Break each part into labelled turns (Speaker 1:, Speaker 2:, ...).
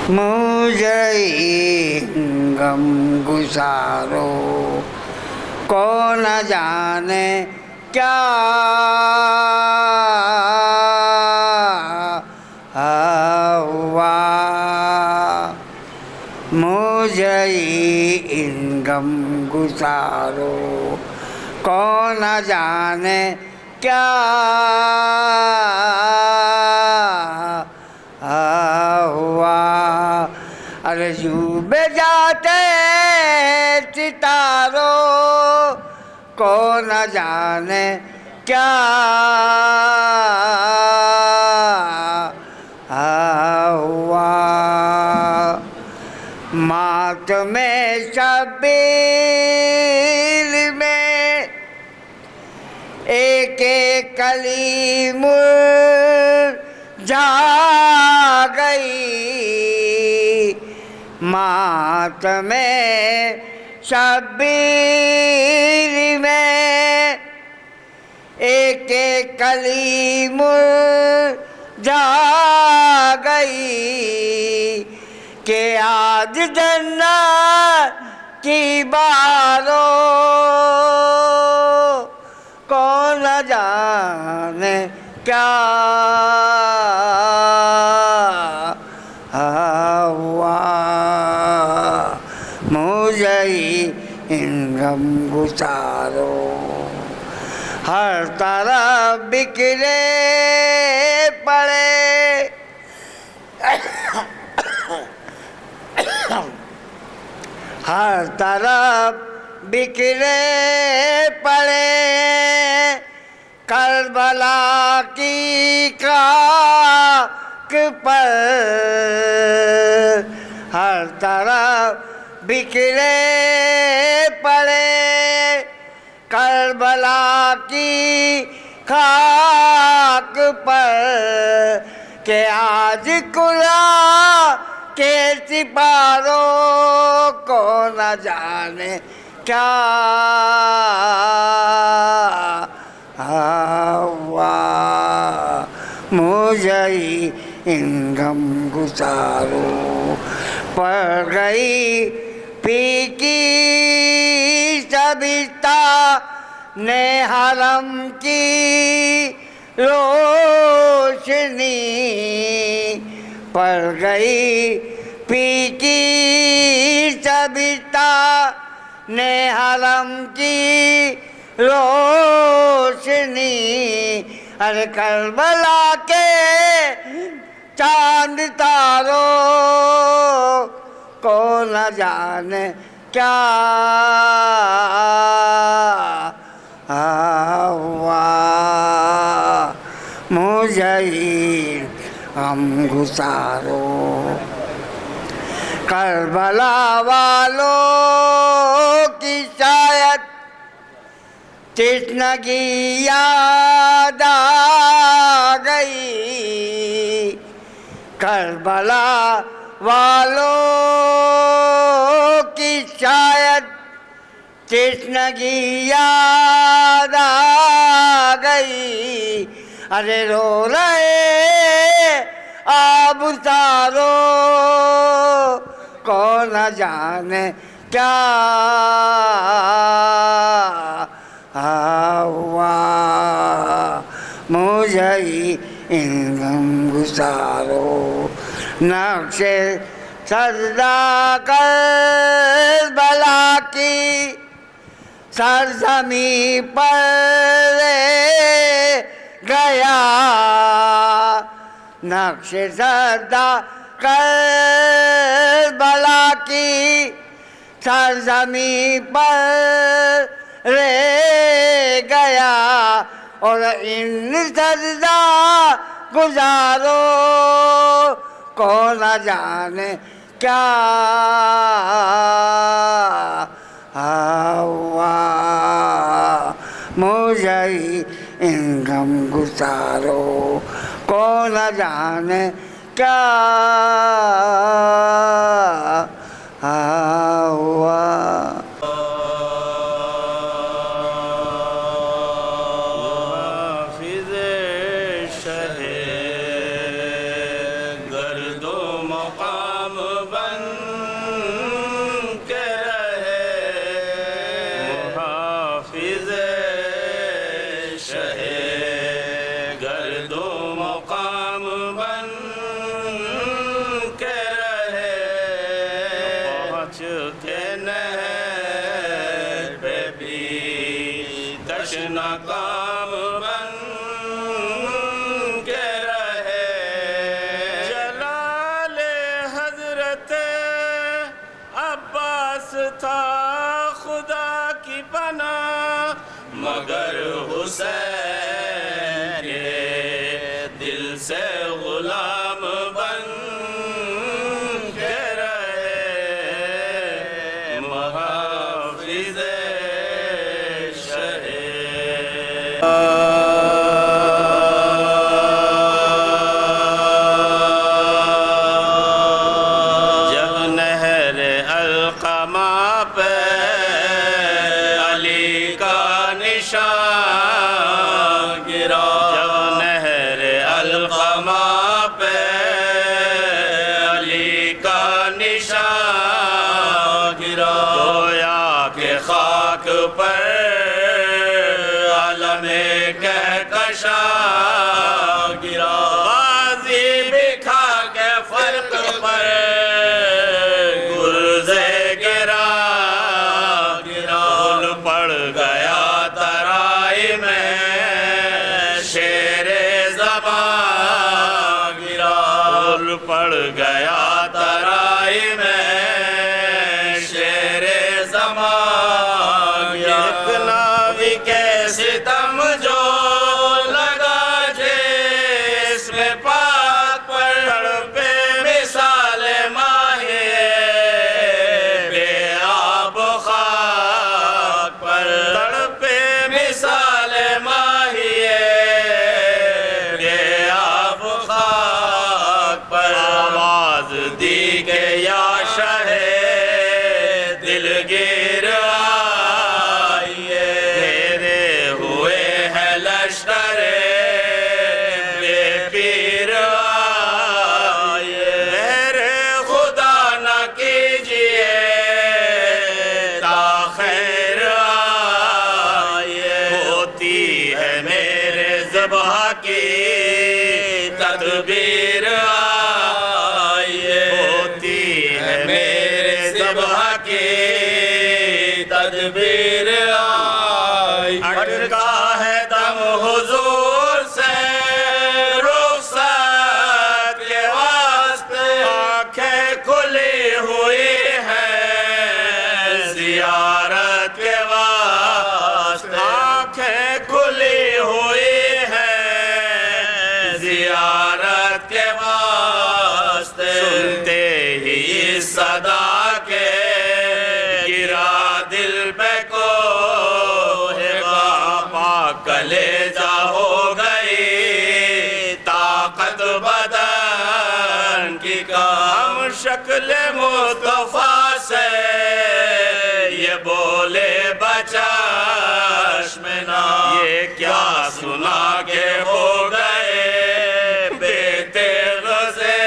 Speaker 1: مجھے غم گزارو کو نہ جانے کیا ہوا، مجھے غم گزارو کو نہ جانے کیا ہوا، ارے یوں بے جاتے ستاروں کو نہ جانے کیا ہوا، ماتم شبیر میں ایک ایک کلی مرجھا گئی، ماتم شبیر میں ایک ایک کلی مرجھا گئی، کہ آج جنت کی باروں کو نہ جانے کیا ہوا، مجھے غم گزارو، ہر طرف بکھرے پڑے ہر طرف بکھرے پڑے کربلا کی خاک پر، ہر طرف بکھرے پڑے کربلا کی خاک پر، کہ آج قرآن کے سپاروں کو نہ جانے کیا ہوا، مجھے غم گزارو، پڑ گئی پھیکی شبستان حرم کی روشنی، پڑ گئی پھیکی شبستان حرم کی روشنی، ارے کربلا کے چاند تاروں کو نہ جانے کیا ہوا، مجھے غم گزارو، کربلا والوں کی شاید تشنگی یاد آ گئی، کربلا والوں کی شاید تشنگی یاد آ گئی، ارے رو رہے آبشاروں کو نہ جانے کیا ہوا، مجھے غم گزارو، نقش سجدہ کربلا کی سرزمین پر گیا، نقش سجدہ کربلا کی سرزمین پر رہ گیا، اور ان سجدہ گزاروں کو نہ جانے کیا ہوا، مجھے غم گزارو کو نہ جانے کیا ہوا۔
Speaker 2: گرد و مقام شہ گرد و مقام بن کے رہے پہنچ کے نہر پہ بھی تشنہ کام بن کے رہے جلال حضرت عباس تھا خدا کی پناہ مگر حسین یہ دل سے غلام بن کے رہے محافظ شہ جب نہر القمہ پہ علی کا نشان گرا جب نہر القمہ پہ علی کا نشان گرا گویا کہ خاک پر عالم کہکشاں گرا غازی بکھا کے فرق پر گرزے گرا گرا پڑ گیا ترائی میں شیر زبان گرا پڑ گیا ترائی میں شیر زبان گرا ایک ناوی کے ستم جو لگا جس میں پاک پر تڑپے مثال ماہی بے آب خاک پر تڑپے مثال ماہی بے آب خاک پر آواز دی کہ یا شہ دلگیر آئیے میرے ہوئے ہیں لشکر بے پیر آئیے میرے خدا نہ کیجئے تاخیر آئیے ہوتی ہے میرے ذبح کی تدبیر آئیے ہوتی ہے میرے ذبح کی تدبیر آئی اٹکا ہے دم حضور سے رخصت کے واسطے آنکھیں کھلی ہوئی ہیں زیارت کے واسطے آنکھیں کھلی ہوئی ہیں زیارت کے واسطے سنتے ہی اس صدا کے گرا دل پہ کوہ پاک کلیجہ ہو گئی طاقت بدن کی ہم شکل مصطفیٰ سے یہ بولے بچشم نام یہ کیا سنا کے ہو گئے بیتے غزے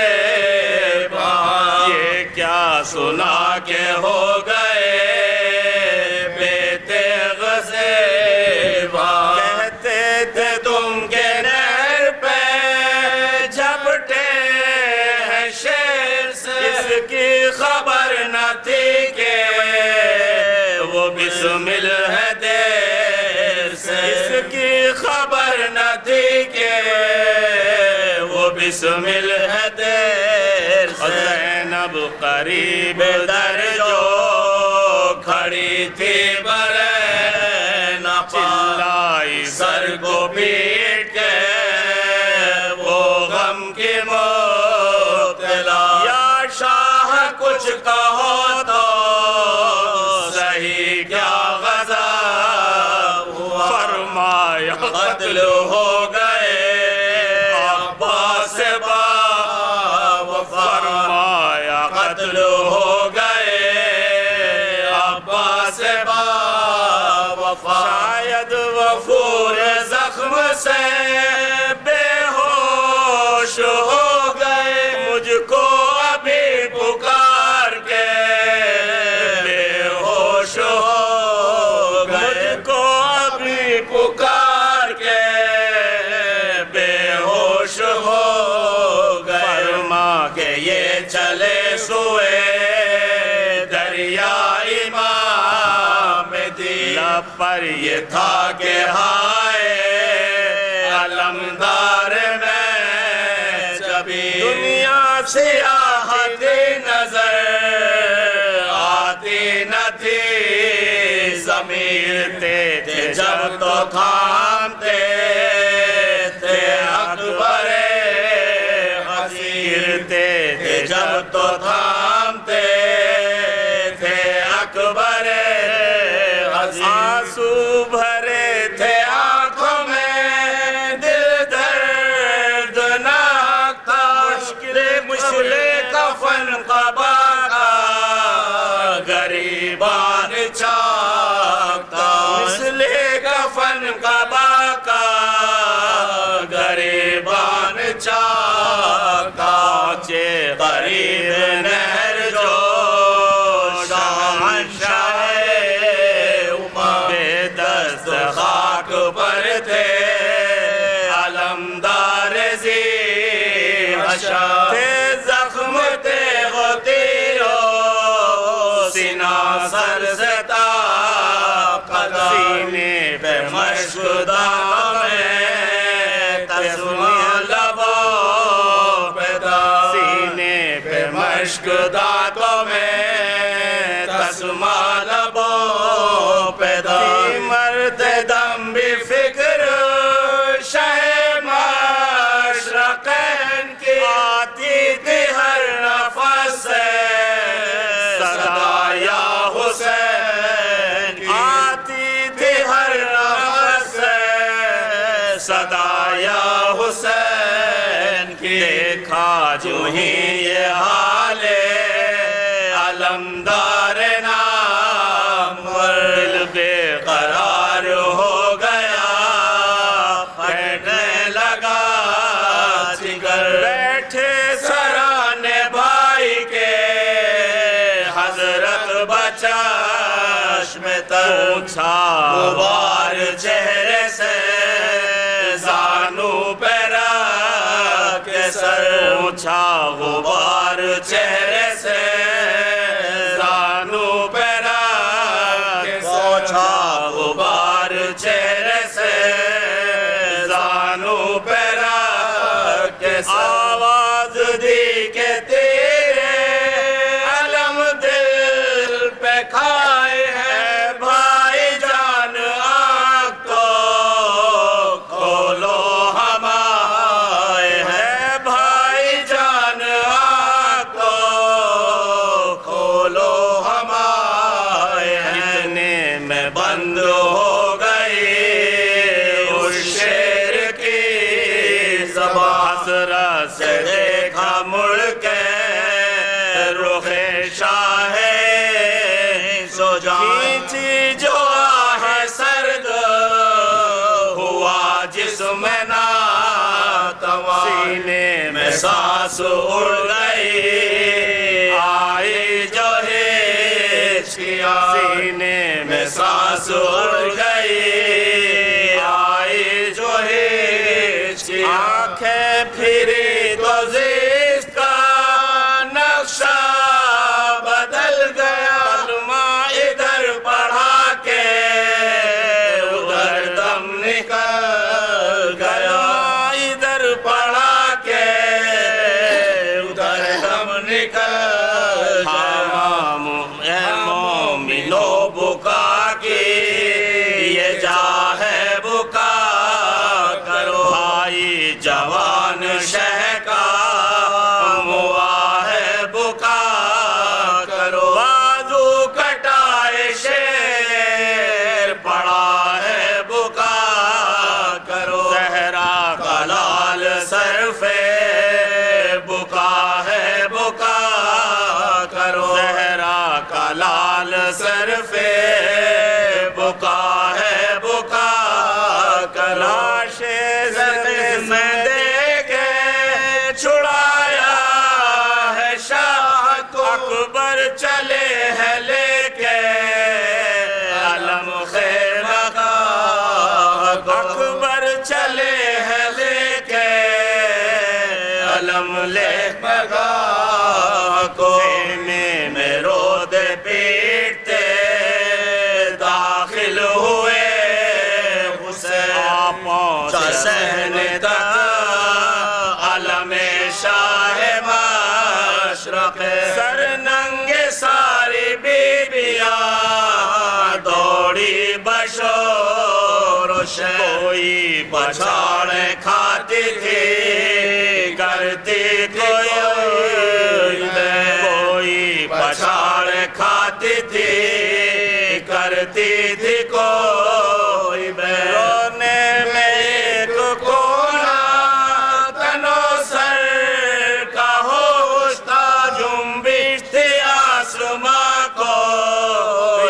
Speaker 2: بہاں یہ کیا سنا کے ہو گئے بیتے غزے بہاں کہتے تھے تم کے نہر پہ جھپٹے ہیں شیر سے اس کی خبر نہ تھی کہ وہ بسمل ہے دیر سے اس کی خبر نہ تھی کہ وہ بسمل ہے دیر سے زینب قریب در جو کھڑی تھی برے نہ چلائی سر کو پیٹ کے وہ غم کی مبتلا یا شاہ کچھ کہو تو صحیح کیا غزا ہوا فرمایا قتل ہو گئے عباس باب فرمایا قتل ہو گئے عباس باب شاید وفور زخم سے بے ہوش ہو گئے مجھ کو ابھی پکار کے بے ہوش ہو گئے مجھ کو ابھی پکار کے پر یہ تھا کہ ہائے علمدار میں جبھی دنیا سیاحت نظر آتی نہ تھی ضمیرتے تھے جب تو تھامتے تھے اکبر حضیرتے تھے جب تو تھامتے تھے اکبر حضیر آنسو بھرے تھے آنکھوں میں دل دردناک تھا مشکل کفن قبا کا غریبان چاک تھا مشکل کفن قبا کا غریبان چاک تھا قریب نہر جو شہنشاہ بے دست خاک پر تھے علمدار ذی حشا تھے زخم تیغ و تیرو سینہ سر سے طاقت سینے پہ مشک داغ میں تسمہ لبوں پہ سینے پہ مشک دانتوں میں تسمہ لبوں پہ مرد دم بھی فکر شہ مشرقین کی آتی تھی ہر نفس سے صدا یا حسین کی آتی تھی ہر نفس سے صدا یا حسین کی دیکھا جو ہی یہ حال علمدار نامور دل بے قرار ہو گیا پھٹنے لگا جگر بیٹھے سرانے بھائی کے حضرت بچشم تر پوچھا غبار چہرے سے زانو پہ رکھ کے سر پوچھا غبار چہرے سے زانو پہ رکھ کے پوچھا غبار چہرے سے زانو پہ رکھ کے آواز دی کہ تیرے علم دل پہ کھائے ہیں بھائی جان آنکھ تو کھولو ہم آئے ہیں بھائی جان آنکھ تو کھولو ہم آئے ہیں اتنے میں بند ہو گئی اس شیر کی زبان حسرت سے دیکھا مڑ کے رخ شاہ سوجان کھینچی جو آہ سرد ہوا جسم ناتواں سینے میں سانس اڑ گئی آئی جو ہچکیاں سینے میں سانس اڑ گئی آئی جو ہچکیاں آنکھیں پھری تو زیست کا نقشہ بدل گیا کلمہ ادھر پڑھا کے ادھر دم نکل گیا ادھر پڑھا کے ادھر دم نکل گیا مومنو بکا کی یہ جا ہے بکا کرو بھائی جوان شہ کا موا ہے بکا کرو بازو کٹائے شیر پڑا ہے بکا کرو زہرا کا لال سرف بکا ہے بکا کرو زہرا کا لال سرف بکا ہے بکا کرو زخم دے کے چھڑایا ہے شاہ کو اکبر چلے ہیں لے کے علم خیمہ کا اکبر چلے ہیں لے کے علم لے بگا کو خیمے میں رود پیٹتے داخل ہوئے حسین تک علم شاہ مشرق سر ننگے ساری بیبیاں دوڑی بشور کوئی پچھاڑ کھاتی تھی کرتی کوئی پچھاڑ کھاتی تھی کرتی تھی کوئی رونے میں ایک کونا تنو سر کا ہوش تھا جنبش تھی آسماں کو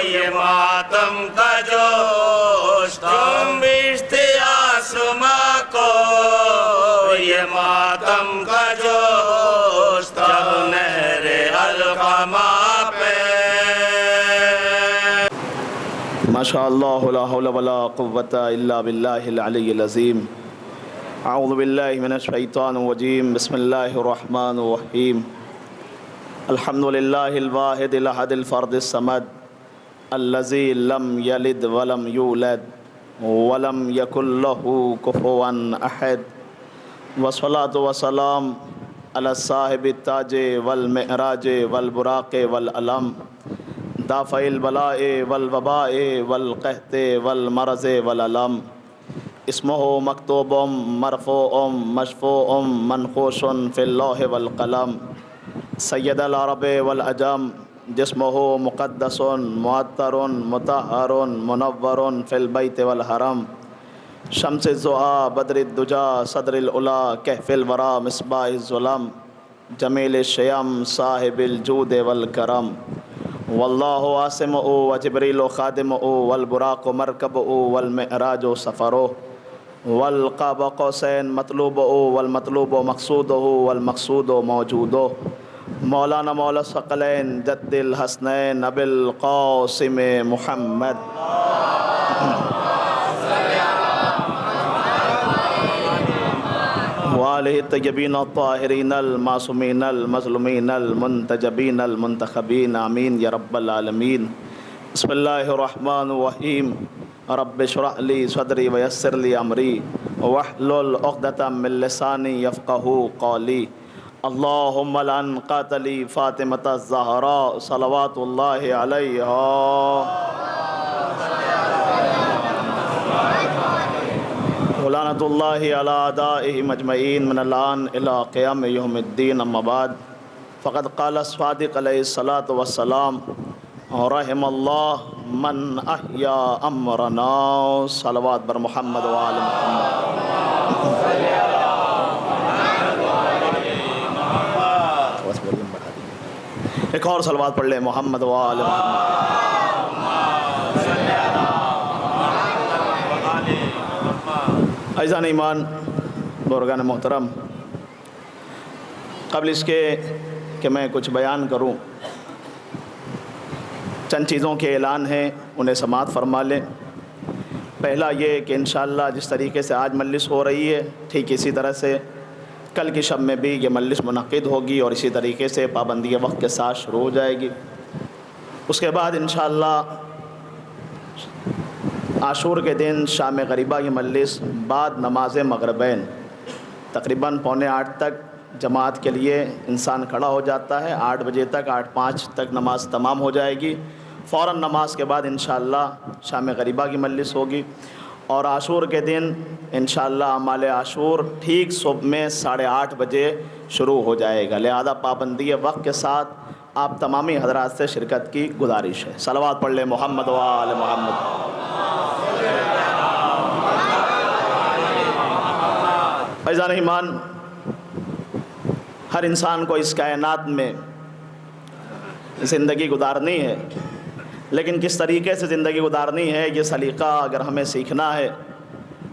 Speaker 2: یہ ماتم کا جوش تھا جنبش تھی آسماں کو یہ ماتم کا جوش تھا جب نہر القمہ پہ
Speaker 3: ماشاء اللہ لا حول ولا قوة الا باللہ العلی العظیم اعوذ باللہ من الشیطان الرجیم بسم اللہ الرحمن الرحیم الحمدللہ الواحد الاحد الفرد الصمد الذی لم یلد ولم یولد ولم یکن له کفوا احد والصلاة والسلام علی صاحب التاج والمعراج والبراق والعلم دافع البلاء والوباء والقحط والمرض والعلم اسمہ مکتوب مرفوع مشفوع منقوش فی اللوح والقلم سید العرب والعجم جسمہ مقدس معطر مطہر منور فی البیت والحرم شمس الضحیٰ بدر الدجا صدر العلا کہف الورا مصباح الظلم جمیل الشیم صاحب الجود والکرم واللہ عاصمہ وجبریل خادمہ والبراق مرکبہ والمعراج سفرہ والقاب قوسین مطلوبہ والمطلوب مقصودہ والمقصود موجودہ مولانا مولا الثقلین جد الحسنین ابی القاسم محمد وآلہ الطیبین الطاہرین المعصومین المظلومین المنتجبین المنتخبین آمین یا رب العالمین بسم اللہ الرحمن الرحیم رب اشرح لی صدری ویسر لی امری واحلل عقدۃ من لسانی یفقہوا قولی اللہم لعن قاتلی فاطمۃ الزہراء صلوات اللہ علیہا ولعنۃ اللہ علی اعدائہم اجمعین من الآن الی قیام یوم الدین اما بعد فقد قال الصادق علیہ الصلاۃ والسلام رحم اللہ من احیا امرنا صلوات بر محمد وآل محمد ایک اور صلوات پڑھ لیں محمد وآل محمد عزیزان ایمان بزرگان محترم قبل اس کے کہ میں کچھ بیان کروں چند چیزوں کے اعلان ہیں انہیں سماعت فرما لیں پہلا یہ کہ انشاءاللہ جس طریقے سے آج مجلس ہو رہی ہے ٹھیک اسی طرح سے کل کی شب میں بھی یہ مجلس منعقد ہوگی اور اسی طریقے سے پابندی وقت کے ساتھ شروع ہو جائے گی اس کے بعد انشاءاللہ عاشور کے دن شام غریبہ کی مجلس بعد نماز مغربین تقریباً 7:45 تک جماعت کے لیے انسان کھڑا ہو جاتا ہے 8 بجے تک 8:05 تک نماز تمام ہو جائے گی فوراً نماز کے بعد انشاءاللہ شام غریبہ کی مجلس ہوگی اور عاشور کے دن انشاءاللہ اعمال عاشور ٹھیک صبح میں 8:30 بجے شروع ہو جائے گا لہذا پابندی وقت کے ساتھ آپ تمامی حضرات سے شرکت کی گزارش ہے صلوات پڑھ لیں محمد وآل محمد عزیزان ایمان ہر انسان کو اس کائنات میں زندگی گزارنی ہے لیکن کس طریقے سے زندگی گزارنی ہے یہ سلیقہ اگر ہمیں سیکھنا ہے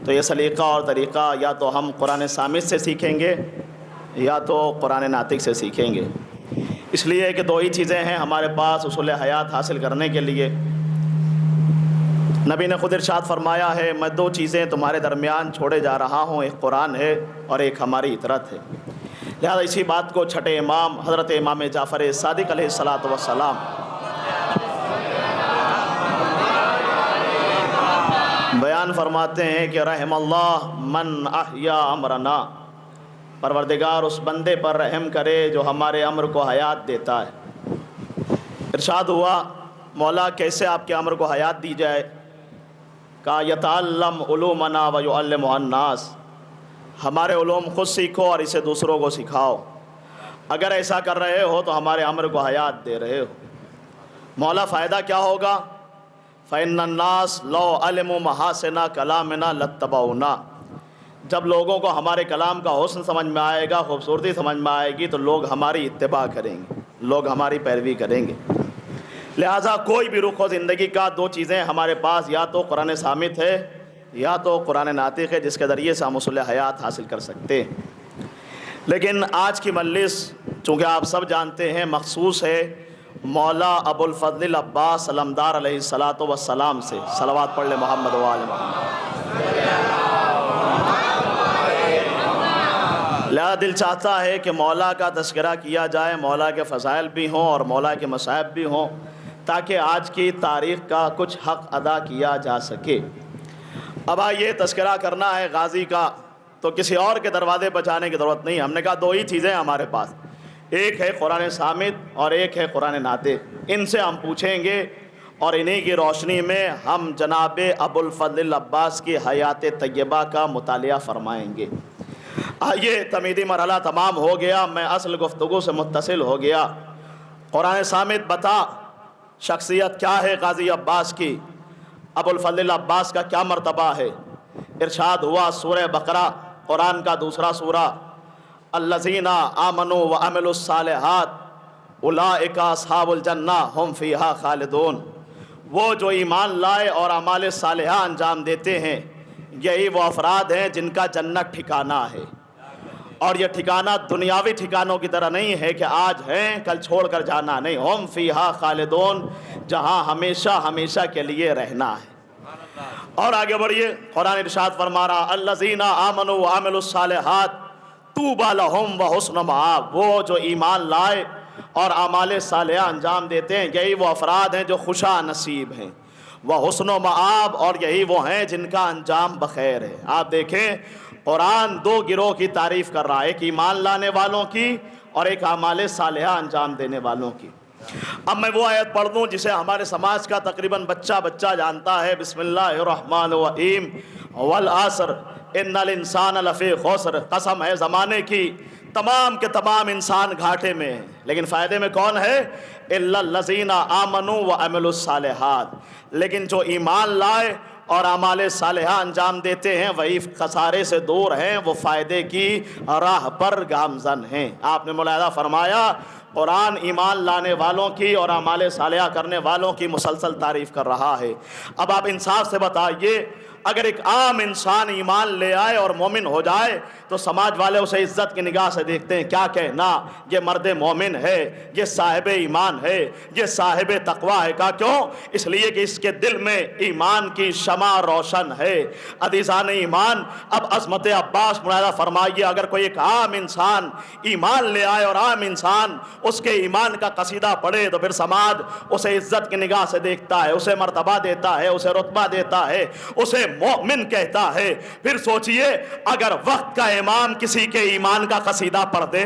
Speaker 3: تو یہ سلیقہ اور طریقہ یا تو ہم قرآن صامت سے سیکھیں گے یا تو قرآن ناطق سے سیکھیں گے اس لیے کہ دو ہی چیزیں ہیں ہمارے پاس اصول حیات حاصل کرنے کے لیے نبی نے خود ارشاد فرمایا ہے میں 2 چیزیں تمہارے درمیان چھوڑے جا رہا ہوں ایک قرآن ہے اور ایک ہماری اطرت ہے لہذا اسی بات کو چھٹے امام حضرت امام جعفر صادق علیہ الصلاۃ والسلام بیان فرماتے ہیں کہ رحم اللہ من احیا امرنا، پروردگار اس بندے پر رحم کرے جو ہمارے امر کو حیات دیتا ہے۔ ارشاد ہوا مولا کیسے آپ کے امر کو حیات دی جائے؟ کہا یتعلم علومنا ویعلمہ الناس، ہمارے علوم خود سیکھو اور اسے دوسروں کو سکھاؤ۔ اگر ایسا کر رہے ہو تو ہمارے امر کو حیات دے رہے ہو۔ مولا فائدہ کیا ہوگا؟ فإن الناس لو علموا محاسن کلامنا لاتبعونا، جب لوگوں کو ہمارے کلام کا حسن سمجھ میں آئے گا، خوبصورتی سمجھ میں آئے گی، تو لوگ ہماری اتباع کریں گے، لوگ ہماری پیروی کریں گے۔ لہٰذا کوئی بھی رخ ہو زندگی کا، دو چیزیں ہمارے پاس، یا تو قرآن ثابت ہے یا تو قرآن ناطق ہے، جس کے ذریعے سے ہم اصول حیات حاصل کر سکتے ہیں۔ لیکن آج کی مجلس چونکہ آپ سب جانتے ہیں مخصوص ہے مولا ابو الفضل العباس علمدار علیہ الصلاۃ والسلام سے، صلوات پڑھ لے محمد و آل محمد۔ لہذا دل چاہتا ہے کہ مولا کا تذکرہ کیا جائے، مولا کے فضائل بھی ہوں اور مولا کے مصائب بھی ہوں، تاکہ آج کی تاریخ کا کچھ حق ادا کیا جا سکے۔ اب یہ تذکرہ کرنا ہے غازی کا تو کسی اور کے دروازے پر جانے کی ضرورت نہیں۔ ہم نے کہا دو ہی چیزیں ہمارے پاس، ایک ہے قرآن صامت اور ایک ہے قرآن ناطق، ان سے ہم پوچھیں گے اور انہی کی روشنی میں ہم جناب ابو الفضل العباس کی حیات طیبہ کا مطالعہ فرمائیں گے۔ یہ تمہیدی مرحلہ تمام ہو گیا، میں اصل گفتگو سے متصل ہو گیا۔ قرآن صامت بتا شخصیت کیا ہے غازی عباس کی، ابو الفضل العباس کا کیا مرتبہ ہے۔ ارشاد ہوا سورہ بقرہ قرآن کا دوسرا سورہ، الذین آمنوا وعملوا الصالحات اولئک اصحاب الجنہ ھم فیہا خالدون، وہ جو ایمان لائے اور اعمال صالحہ انجام دیتے ہیں یہی وہ افراد ہیں جن کا جنت ٹھکانہ ہے۔ اور یہ ٹھکانہ دنیاوی ٹھکانوں کی طرح نہیں ہے کہ آج ہیں کل چھوڑ کر جانا، نہیں، ھم فیہا خالدون، جہاں ہمیشہ ہمیشہ کے لیے رہنا ہے۔ اور آگے بڑھیے، قرآن ارشاد فرما رہا الذین آمنوا وعملوا الصالحات طوبی لہم وحسن مآب، وہ جو ایمان لائے اور اعمال صالحہ انجام دیتے ہیں یہی وہ افراد ہیں جو خوشا نصیب ہیں، وحسن مآب، اور یہی وہ ہیں جن کا انجام بخیر ہے۔ آپ دیکھیں قرآن دو گروہ کی تعریف کر رہا ہے، ایک ایمان لانے والوں کی اور ایک اعمال صالحہ انجام دینے والوں کی۔ اب میں وہ آیت پڑھ دوں جسے ہمارے سماج کا تقریباً بچہ جانتا ہے، بسم اللہ الرحمن الرحیم، والعصر ان الانسان لفی خسر، قسم ہے زمانے کی تمام کے تمام انسان گھاٹے میں ہیں، لیکن فائدے میں کون ہے؟ الا الذین آمنوا وعملوا الصالحات، لیکن جو ایمان لائے اور اعمال صالحہ انجام دیتے ہیں وہی خسارے سے دور ہیں، وہ فائدے کی راہ پر گامزن ہیں۔ آپ نے ملاحظہ فرمایا قرآن ایمان لانے والوں کی اور اعمال صالحہ کرنے والوں کی مسلسل تعریف کر رہا ہے۔ اب آپ انصاف سے بتائیے اگر ایک عام انسان ایمان لے آئے اور مومن ہو جائے تو سماج والے اسے عزت کی نگاہ سے دیکھتے ہیں، کیا کہنا یہ مرد مومن ہے، یہ صاحب ایمان ہے، یہ صاحب تقوی ہے۔ کا کیوں؟ اس لیے کہ اس کے دل میں ایمان کی شمع روشن ہے۔ عزیزان ایمان، اب عظمت عباس ملاحظہ فرمائیے، اگر کوئی ایک عام انسان ایمان لے آئے اور عام انسان اس کے ایمان کا قصیدہ پڑھے تو پھر سماج اسے عزت کی نگاہ سے دیکھتا ہے، اسے مرتبہ دیتا ہے، اسے رتبہ دیتا ہے، اسے مومن کہتا ہے۔ پھر سوچئے اگر وقت کا امام کسی کے ایمان کا قصیدہ پڑھ دے،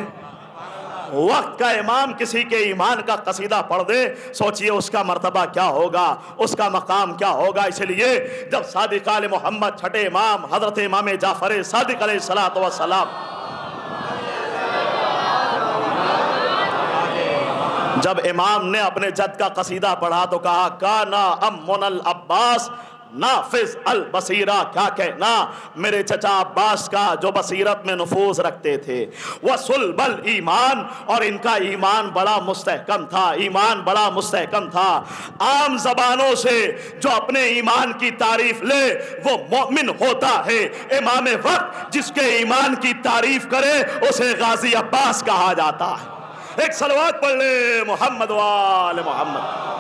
Speaker 3: وقت کا امام کسی کے ایمان کا قصیدہ پڑھ دے، سوچئے اس کا مرتبہ کیا ہوگا، اس کا مقام کیا ہوگا۔ اس لیے جب صادق آل محمد چھٹے امام حضرت امام جعفر صادق علیہ الصلوۃ والسلام جب امام نے اپنے جد کا قصیدہ پڑھا تو کہا کانا امن العباس نافذ البصیرہ، کیا کہنا میرے چچا عباس کا جو بصیرت میں نفوذ رکھتے تھے، وصلب الایمان، اور ان کا ایمان بڑا مستحکم تھا، ایمان بڑا مستحکم تھا۔ عام زبانوں سے جو اپنے ایمان کی تعریف لے وہ مومن ہوتا ہے، امام وقت جس کے ایمان کی تعریف کرے اسے غازی عباس کہا جاتا ہے۔ ایک صلوات پڑھ لے محمد وآل محمد۔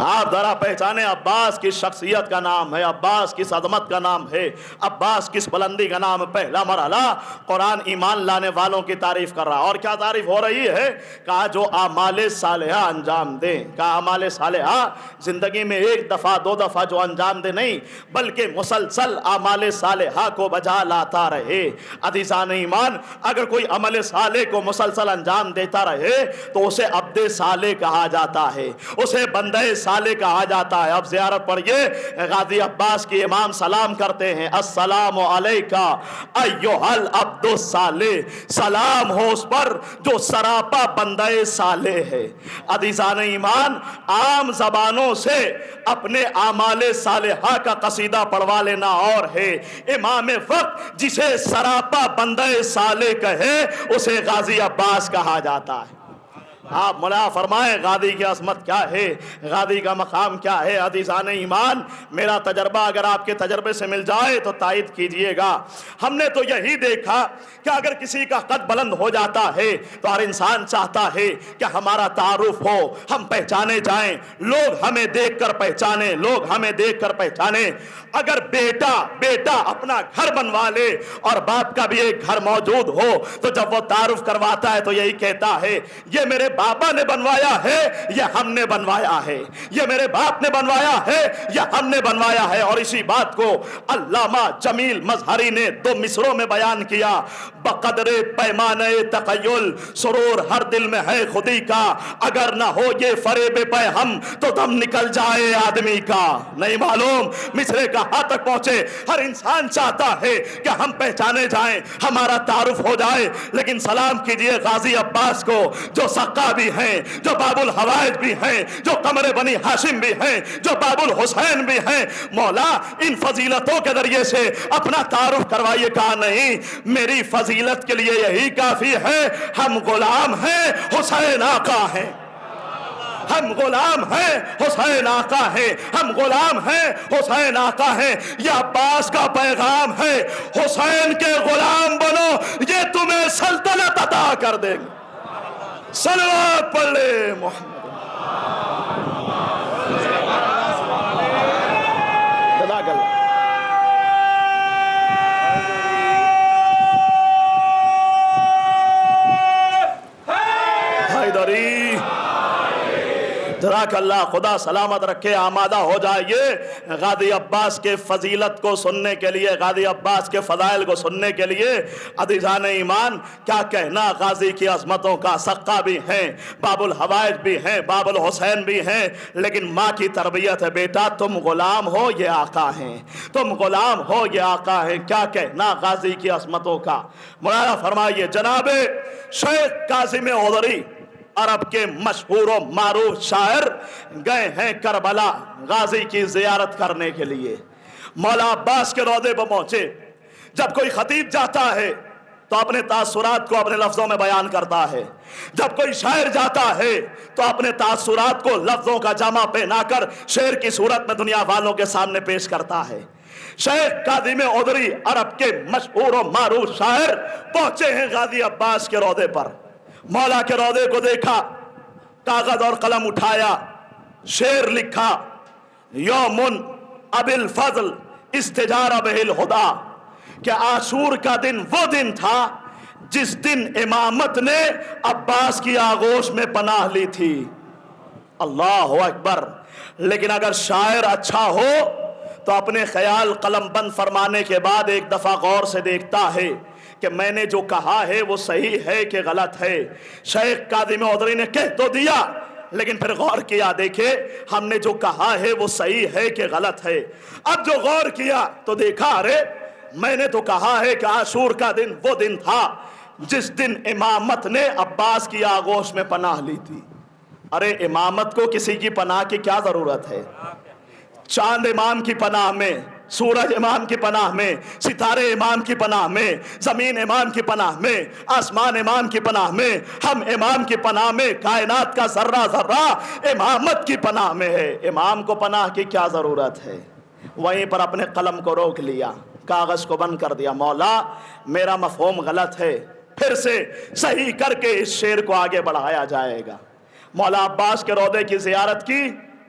Speaker 3: آپ ذرا پہچانے عباس کی شخصیت کا نام ہے، عباس کی عظمت کا نام ہے، عباس کی بلندی کا نام ہے۔ پہلا مرحلہ قرآن ایمان لانے والوں کی تعریف کر رہا، اور کیا تعریف ہو رہی ہے؟ کہا جو اعمال صالحہ انجام دیں، کہا اعمال صالحہ زندگی میں ایک دفعہ دو دفعہ جو انجام دے نہیں، بلکہ مسلسل اعمال صالحہ کو بجا لاتا رہے۔ عزیزان ایمان، اگر کوئی عمل صالح کو مسلسل انجام دیتا رہے تو اسے عبد صالح کہا جاتا ہے، اسے بندہ صالح کہا جاتا ہے۔ اب زیارت پڑھیے، غازی عباس کی امام سلام کرتے ہیں، السلام علیکہ ایھا العبد الصالح، سلام ہو اس پر جو سراپا بندہ صالح ہے۔ عزیزان ایمان، عام زبانوں سے اپنے اعمال صالحہ کا قصیدہ پڑھوا لینا اور ہے، امام وقت جسے سراپا بندہ صالح کہے اسے غازی عباس کہا جاتا ہے۔ آپ ملا فرمائیں غازی کی عظمت کیا ہے، غازی کا مقام کیا ہے۔ عزیزان ایمان، میرا تجربہ اگر آپ کے تجربے سے مل جائے تو تائید کیجئے گا۔ ہم نے تو یہی دیکھا کہ اگر کسی کا قد بلند ہو جاتا ہے تو ہر انسان چاہتا ہے کہ ہمارا تعارف ہو، ہم پہچانے جائیں، لوگ ہمیں دیکھ کر پہچانے، لوگ ہمیں دیکھ کر پہچانے۔ اگر بیٹا اپنا گھر بنوا لے اور باپ کا بھی ایک گھر موجود ہو تو جب وہ تعارف کرواتا ہے تو یہی کہتا ہے یہ میرے بابا نے بنوایا ہے، یہ ہم نے بنوایا ہے، یہ میرے باپ نے بنوایا ہے، یہ ہم نے بنوایا ہے۔ اور اسی بات کو علامہ جمیل مظہری نے 2 مصروں میں بیان کیا، بقدر پیمانے تخیل سرور ہر دل میں ہے خودی کا، اگر نہ ہو یہ فریب پہ ہم تو دم نکل جائے آدمی کا۔ نہیں معلوم مصرے کہاں تک پہنچے؟ ہر انسان چاہتا ہے کہ ہم پہچانے جائیں، ہمارا تعارف ہو جائے، لیکن سلام کیجئے غازی عباس کو جو سقا بھی ہیں، جو باب الحوائج بھی ہیں، جو قمر بنی ہاشم بھی ہیں، جو باب الحسین بھی ہیں۔ مولا ان فضیلتوں کے ذریعے سے اپنا تعارف کروائیے۔ کہا نہیں، میری فضیلت کے لیے یہی کافی ہے، ہم غلام ہیں، حسین آقا ہیں، ہم غلام ہیں، حسین آقا ہیں، ہم غلام ہیں، حسین آقا ہیں۔ یہ عباس کا پیغام ہے، حسین کے غلام بنو، یہ تمہیں سلطنت عطا کر دیں گے۔ صلوات پڑھ لے محمد۔ جزاک اللہ۔ حیدری جزاک اللہ، خدا سلامت رکھے، آمادہ ہو جائیے غازی عباس کے فضیلت کو سننے کے لیے، غازی عباس کے فضائل کو سننے کے لیے۔ عزیزان ایمان، کیا کہنا غازی کی عظمتوں کا، سقا بھی ہیں، باب الحوائج بھی ہیں، باب الحسین بھی ہیں، لیکن ماں کی تربیت ہے، بیٹا تم غلام ہو یہ آقا ہیں، تم غلام ہو یہ آقا ہیں۔ کیا کہنا غازی کی عظمتوں کا۔ مولانا فرمائیے، جناب شیخ کاظم عذری عرب کے مشہور و معروف شاعر گئے ہیں کربلا غازی کی زیارت کرنے کے لیے۔ مولا عباس کے روضے پر پہنچے۔ جب کوئی خطیب جاتا ہے تو اپنے تاثرات کو اپنے لفظوں میں بیان کرتا ہے، جب کوئی شاعر جاتا ہے تو اپنے تاثرات کو لفظوں کا جامع پہنا کر شعر کی صورت میں دنیا والوں کے سامنے پیش کرتا ہے۔ شیخ کاظم عذری عرب کے مشہور و معروف شاعر پہنچے ہیں غازی عباس کے روضے پر۔ مولا کے روضے کو دیکھا، کاغذ اور قلم اٹھایا، شعر لکھا، یومن ابی الفضل استجار بہ الہدا، کہ عاشور کا دن وہ دن تھا جس دن امامت نے عباس کی آغوش میں پناہ لی تھی۔ اللہ اکبر۔ لیکن اگر شاعر اچھا ہو تو اپنے خیال قلم بند فرمانے کے بعد ایک دفعہ غور سے دیکھتا ہے کہ میں نے جو کہا ہے وہ صحیح ہے کہ غلط ہے۔ شیخ کاظم عذری نے کہہ تو دیا، لیکن پھر غور کیا، دیکھے ہم نے جو کہا ہے وہ صحیح ہے کہ غلط ہے۔ اب جو غور کیا تو دیکھا، ارے میں نے تو کہا ہے کہ عاشور کا دن وہ دن تھا جس دن امامت نے عباس کی آغوش میں پناہ لی تھی۔ ارے امامت کو کسی کی پناہ کی کیا ضرورت ہے؟ چاند امام کی پناہ میں، سورج امام کی پناہ میں، ستارے امام کی پناہ میں، زمین امام کی پناہ میں، آسمان امام کی پناہ میں، ہم امام کی پناہ میں، کائنات کا ذرہ ذرہ امامت کی پناہ میں ہے۔ امام کو پناہ کی کیا ضرورت ہے؟ وہیں پر اپنے قلم کو روک لیا، کاغذ کو بند کر دیا۔ مولا میرا مفہوم غلط ہے، پھر سے صحیح کر کے اس شعر کو آگے بڑھایا جائے گا۔ مولا عباس کے روضے کی زیارت کی،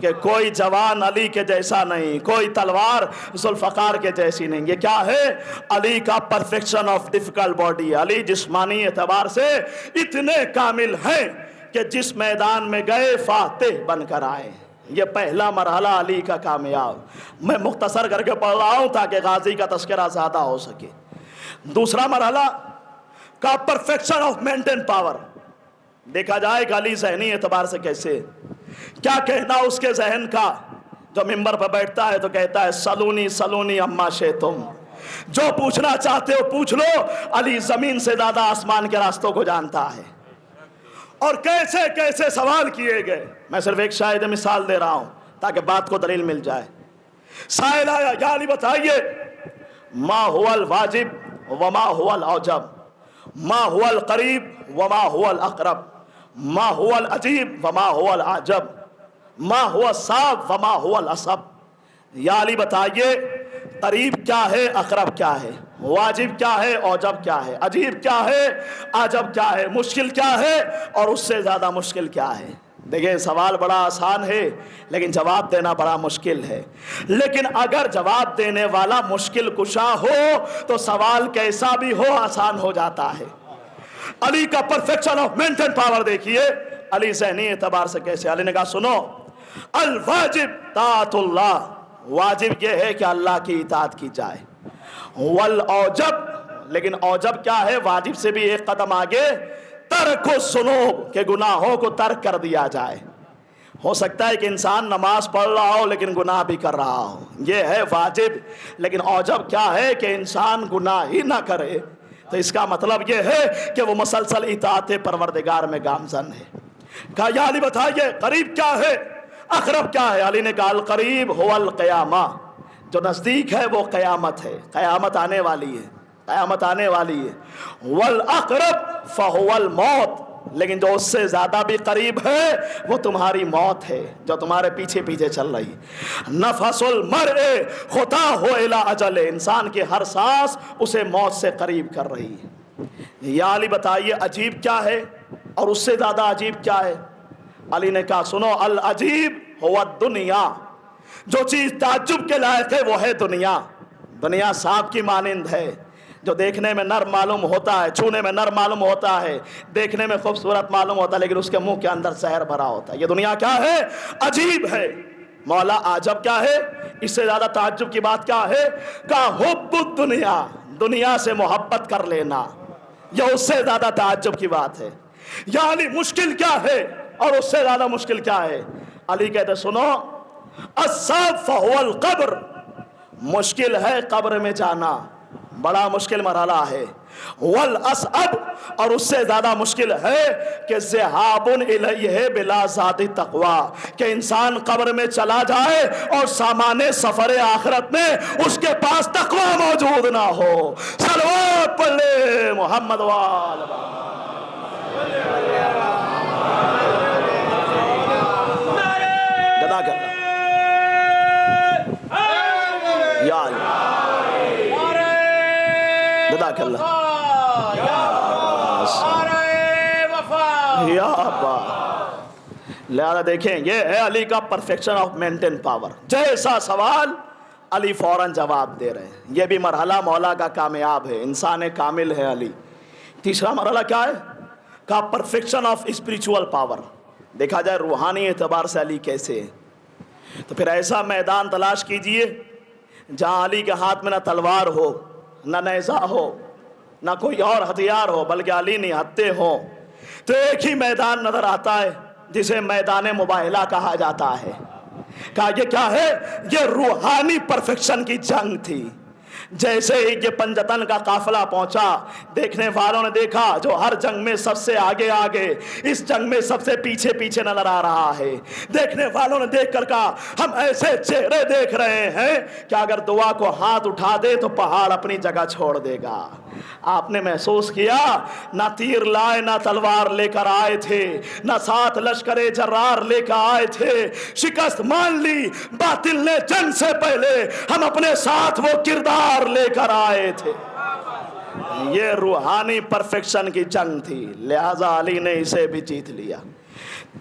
Speaker 3: کہ کوئی جوان علی کے جیسا نہیں، کوئی تلوار ذوالفقار کے جیسی نہیں. یہ کیا ہے؟ علی کا پرفیکشن آف ڈیفیکلٹ باڈی. علی جسمانی اعتبار سے اتنے کامل ہیں کہ جس میدان میں گئے فاتح بن کر آئے. یہ پہلا مرحلہ علی کا کامیاب. میں مختصر کر کے پڑھ رہا ہوں تاکہ غازی کا تذکرہ زیادہ ہو سکے. دوسرا مرحلہ کا پرفیکشن آف مینٹین پاور. دیکھا جائے کہ علی ذہنی اعتبار سے کیسے، کیا کہنا اس کے ذہن کا. جو ممبر پر بیٹھتا ہے تو کہتا ہے سلونی سلونی اما شئتم، جو پوچھنا چاہتے ہو پوچھ لو. علی زمین سے زیادہ آسمان کے راستوں کو جانتا ہے. اور کیسے کیسے سوال کیے گئے. میں صرف ایک شاہد مثال دے رہا ہوں تاکہ بات کو دلیل مل جائے. سائل آیا، یا علی بتائیے ما هو الواجب وما هو الاوجب، ما هو القریب وما هو الاقرب، ما هو العجیب وما هو العجب، ما هو الصعب وما هو الاصعب. یا علی بتائیے قریب کیا ہے، اقرب کیا ہے، واجب کیا ہے، اوجب کیا ہے، عجیب کیا ہے، عجب کیا ہے، مشکل کیا ہے اور اس سے زیادہ مشکل کیا ہے. دیکھیں سوال بڑا آسان ہے لیکن جواب دینا بڑا مشکل ہے. لیکن اگر جواب دینے والا مشکل کشا ہو تو سوال کیسا بھی ہو آسان ہو جاتا ہے. علی کا پرفیکشن آف مینٹین پاور دیکھیے. علی ذہنی اعتبار سے کیسے. علی نے کہا سنو، الواجب طاعت اللہ، واجب یہ ہے کہ اللہ کی اطاعت کی جائے. والاوجب، لیکن اوجب کیا ہے، واجب سے بھی ایک قدم آگے، ترک الذنوب، کہ گناہوں کو ترک کر دیا جائے. ہو سکتا ہے کہ انسان نماز پڑھ رہا ہو لیکن گناہ بھی کر رہا ہو، یہ ہے واجب. لیکن اوجب کیا ہے کہ انسان گناہ ہی نہ کرے. تو اس کا مطلب یہ ہے کہ وہ مسلسل اطاعت پروردگار میں گامزن ہے. کہا یا علی بتائیے قریب کیا ہے، اقرب کیا ہے. علی نے کہا القریب هو القیامہ، جو نزدیک ہے وہ قیامت ہے، قیامت آنے والی ہے، قیامت آنے والی ہے. والاقرب فهو الموت، لیکن جو اس سے زیادہ بھی قریب ہے وہ تمہاری موت ہے جو تمہارے پیچھے پیچھے چل رہی. نفس المرء خطاہ الی اجل، انسان کی ہر سانس اسے موت سے قریب کر رہی ہے. یا علی بتائیے عجیب کیا ہے اور اس سے زیادہ عجیب کیا ہے. علی نے کہا سنو، العجیب هو الدنیا، جو چیز تعجب کے لائق ہے وہ ہے دنیا. دنیا سانپ کی مانند ہے جو دیکھنے میں نر معلوم ہوتا ہے، چھونے میں نر معلوم ہوتا ہے، دیکھنے میں خوبصورت معلوم ہوتا ہے، لیکن اس کے منہ کے اندر زہر بھرا ہوتا ہے. یہ دنیا کیا ہے؟ عجیب ہے. مولا عجب کیا ہے؟ اس سے زیادہ تعجب کی بات کیا ہے؟ کہ حب الدنیا، دنیا سے محبت کر لینا، یہ اس سے زیادہ تعجب کی بات ہے. یا علی مشکل کیا ہے اور اس سے زیادہ مشکل کیا ہے. علی کہتے سنو، الصعب فهو القبر، مشکل ہے قبر میں جانا، بڑا مشکل مرحلہ ہے. والاصعب، اور اس سے زیادہ مشکل ہے کہ ذہاب الیہ بلا ذات تقوی، کہ انسان قبر میں چلا جائے اور سامان سفر آخرت میں اس کے پاس تقوی موجود نہ ہو. صلوات پڑھ لے محمد وآل جدا کر یا جدا کر یا ابا. لہذا دیکھیں یہ ہے علی کا پرفیکشن آف مینٹین پاور. جیسا سوال علی فوراً جواب دے رہے ہیں. یہ بھی مرحلہ مولا کا کامیاب ہے، انسان کامل ہے علی. تیسرا مرحلہ کیا ہے؟ کا پرفیکشن آف اسپریچول پاور. دیکھا جائے روحانی اعتبار سے علی کیسے ہے. تو پھر ایسا میدان تلاش کیجئے جہاں علی کے ہاتھ میں نہ تلوار ہو، نہ نیزہ ہو، نہ کوئی اور ہتھیار ہو، بلکہ علی نہتے ہوں. تو ایک ہی میدان نظر آتا ہے جسے میدان مباہلہ کہا جاتا ہے. کہا یہ کیا ہے؟ یہ روحانی پرفیکشن کی جنگ تھی. جیسے ہی یہ پنجتن کا قافلہ پہنچا، دیکھنے والوں نے دیکھا جو ہر جنگ میں سب سے آگے آگے، اس جنگ میں سب سے پیچھے پیچھے نظر آ رہا ہے. دیکھنے والوں نے دیکھ کر کہا ہم ایسے چہرے دیکھ رہے ہیں کہ اگر دعا کو ہاتھ اٹھا دے تو پہاڑ اپنی جگہ چھوڑ دے گا. آپ نے محسوس کیا نہ تیر لائے نہ تلوار لے کر آئے تھے، نہ ساتھ لشکر جرار لے کر آئے تھے. شکست مان لی باطل نے جنگ سے پہلے، ہم اپنے ساتھ وہ کردار لے کر آئے تھے. یہ روحانی پرفیکشن کی جنگ تھی، لہذا علی نے اسے بھی جیت لیا.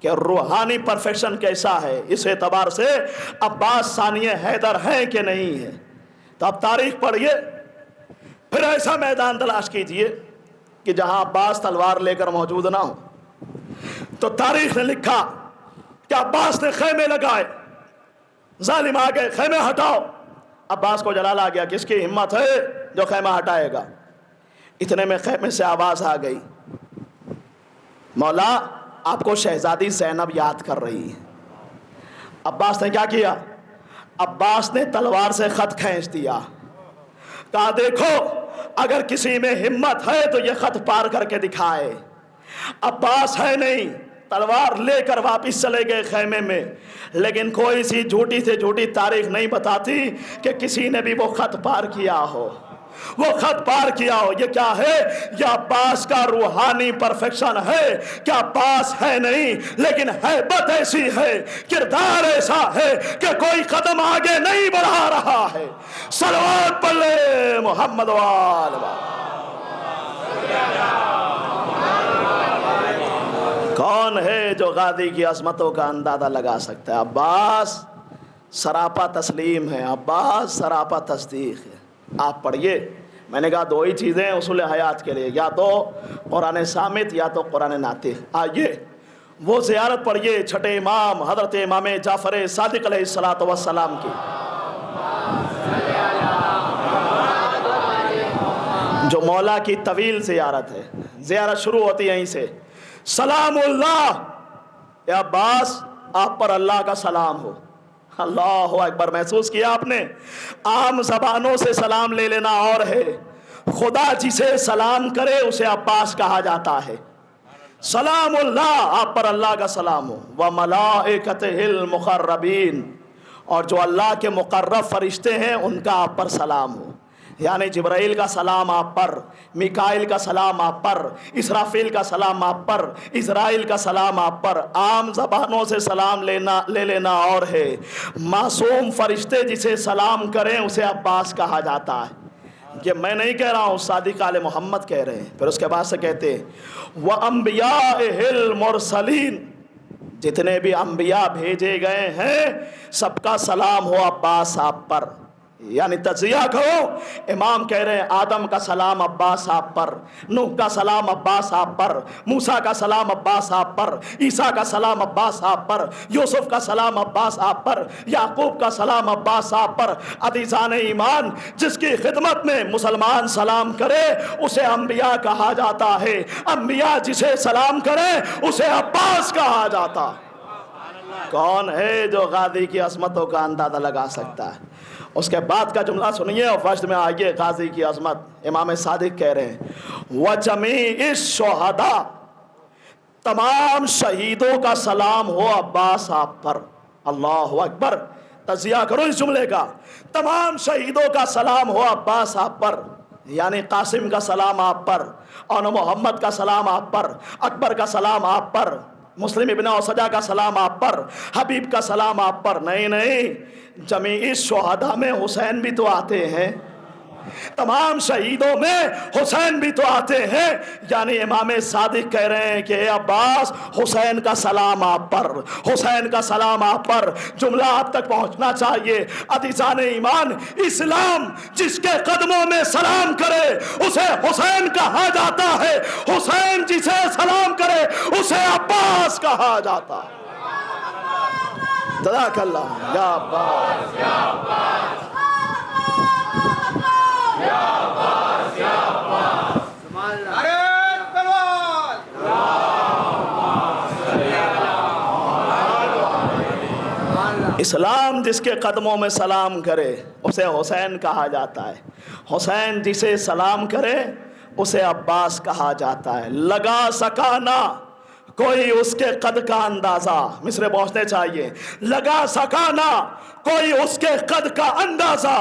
Speaker 3: کہ روحانی پرفیکشن کیسا ہے، اس اعتبار سے عباس ثانی حیدر ہیں کہ نہیں ہے۔ تو اب تاریخ پڑھیے، پھر ایسا میدان تلاش کیجئے کہ جہاں عباس تلوار لے کر موجود نہ ہو۔ تو تاریخ نے لکھا کہ عباس نے خیمے لگائے، ظالم آ گئے، خیمے ہٹاؤ۔ عباس کو جلال آ گیا، کس کی ہمت ہے جو خیمہ ہٹائے گا؟ اتنے میں خیمے سے آواز آ گئی، مولا آپ کو شہزادی زینب یاد کر رہی ہے۔ عباس نے کیا کیا؟ عباس نے تلوار سے خط کھینچ دیا، کہا دیکھو اگر کسی میں ہمت ہے تو یہ خط پار کر کے دکھائے۔ عباس ہے نہیں، تلوار لے کر واپس چلے گئے خیمے میں، لیکن کوئی سی جھوٹی سے جھوٹی تاریخ نہیں بتاتی کہ کسی نے بھی وہ خط پار کیا ہو، وہ خط پار کیا ہو۔ یہ کیا ہے؟ یہ عباس کا روحانی پرفیکشن ہے کہ عباس ہے نہیں، لیکن ہیبت ایسی ہے، کردار ایسا ہے کہ کوئی قدم آگے نہیں بڑھا رہا ہے۔ صلوات پڑھ لے محمد وآل کون ہے جو غازی کی عظمتوں کا اندازہ لگا سکتا ہے؟ عباس سراپا تسلیم ہے، عباس سراپا تصدیق ہے۔ آپ پڑھیے، میں نے کہا دو ہی چیزیں اصول حیات کے لیے، یا تو قرآن صامت یا تو قرآن ناطق۔ آئیے وہ زیارت پڑھیے چھٹے امام حضرت امام جعفر صادق علیہ السلام کی، جو مولا کی طویل زیارت ہے۔ زیارت شروع ہوتی ہے یہیں سے، سلام اللہ، اے عباس آپ پر اللہ کا سلام ہو۔ اللہ اکبر، محسوس کیا آپ نے؟ عام زبانوں سے سلام لے لینا اور ہے، خدا جسے سلام کرے اسے عباس کہا جاتا ہے۔ سلام اللہ، آپ پر اللہ کا سلام ہو، وملائکتہ المقربین، اور جو اللہ کے مقرب فرشتے ہیں ان کا آپ پر سلام ہو، یعنی جبرائیل کا سلام آپ پر، میکائیل کا سلام آپ پر، اسرافیل کا سلام آپ پر، اسرائیل کا سلام آپ پر۔ عام زبانوں سے سلام لے لینا اور ہے، معصوم فرشتے جسے سلام کریں اسے عباس کہا جاتا ہے۔ یہ میں نہیں کہہ رہا ہوں، صادق آل محمد کہہ رہے ہیں۔ پھر اس کے بعد سے کہتے ہیں وَأَنبِيَائِهِ الْمُرْسَلِينَ، جتنے بھی انبیاء بھیجے گئے ہیں سب کا سلام ہو عباس آپ پر، یعنی تجزیہ کرو۔ امام کہہ رہے ہیں آدم کا سلام عباس آپ پر، نوح کا سلام عباس آپ پر، موسیٰ کا سلام عباس آپ پر، عیسیٰ کا سلام عباس آپ پر، یوسف کا سلام عباس آپ پر، یعقوب کا سلام عباس آپ پر۔ عزیزان ایمان، جس کی خدمت میں مسلمان سلام کرے اسے انبیاء کہا جاتا ہے، انبیاء جسے سلام کرے اسے عباس کہا جاتا۔ کون ہے جو غازی کی عظمتوں کا اندازہ لگا سکتا ہے؟ اس کے بعد کا جملہ سنیے اور فجر میں آئیے۔ غازی کی عظمت امام صادق کہہ رہے ہیں وَجَمِيعِ الشُّهَدَاء، تمام شہیدوں کا سلام ہو عباس آپ پر۔ اللہ اکبر، تجزیہ کرو اس جملے کا، تمام شہیدوں کا سلام ہو عباس آپ پر، یعنی قاسم کا سلام آپ پر، اور محمد کا سلام آپ پر، اکبر کا سلام آپ پر، مسلم ابن اوسجا کا سلام آپ پر، حبیب کا سلام آپ پر۔ نہیں، جمیع شہداء میں حسین بھی تو آتے ہیں، تمام شہیدوں میں حسین بھی تو آتے ہیں، یعنی امام صادق کہہ رہے ہیں کہ اے عباس حسین کا سلام آپ پر، حسین کا سلام آپ پر۔ جملہ آپ تک پہنچنا چاہیے۔ عزیزان ایمان، اسلام جس کے قدموں میں سلام کرے اسے حسین کہا جاتا ہے، حسین جسے سلام کرے اسے عباس کہا جاتا ہے۔ جزاک اللہ یا عباس، یا عباس، اسلام جس کے قدموں میں سلام کرے اسے حسین کہا جاتا ہے، حسین جسے سلام کرے اسے عباس کہا جاتا ہے۔ لگا سکا نہ کوئی اس کے قد کا اندازہ، مصر پہنچنے چاہیے، لگا سکا نہ کوئی اس کے قد کا اندازہ،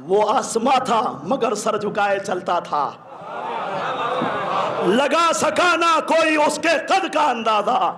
Speaker 3: وہ آسما تھا مگر سر جھکائے چلتا تھا، لگا سکا نہ کوئی اس کے قد کا اندازہ،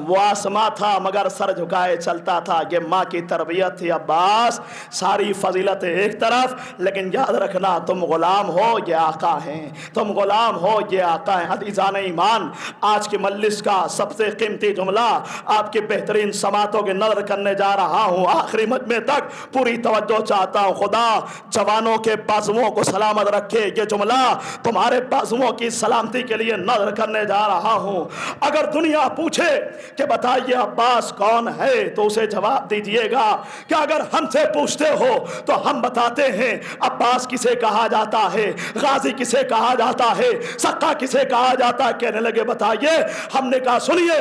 Speaker 3: وہ آسماں تھا مگر سر جھکائے چلتا تھا، یہ ماں کی تربیت تھی عباس۔ ساری فضیلت ایک طرف، لیکن یاد رکھنا تم غلام ہو یہ آقا ہیں، تم غلام ہو یہ آقا ہیں۔ عزیزان ایمان، آج کی مجلس کا سب سے قیمتی جملہ آپ کی بہترین سماعتوں کی نظر کرنے جا رہا ہوں، آخری مجمع تک پوری توجہ چاہتا ہوں۔ خدا جوانوں کے بازوؤں کو سلامت رکھے، یہ جملہ تمہارے بازوؤں کی سلامتی کے لیے نظر کرنے جا رہا ہوں۔ اگر دنیا پوچھے کہ بتائیے عباس کون ہے تو اسے جواب دیجئے گا کہ اگر ہم سے پوچھتے ہو تو ہم بتاتے ہیں عباس کسے کہا جاتا ہے، غازی کسے کہا جاتا ہے، سقا کسے کہا جاتا ہے۔ کہنے لگے بتائیے، ہم نے کہا سنیے،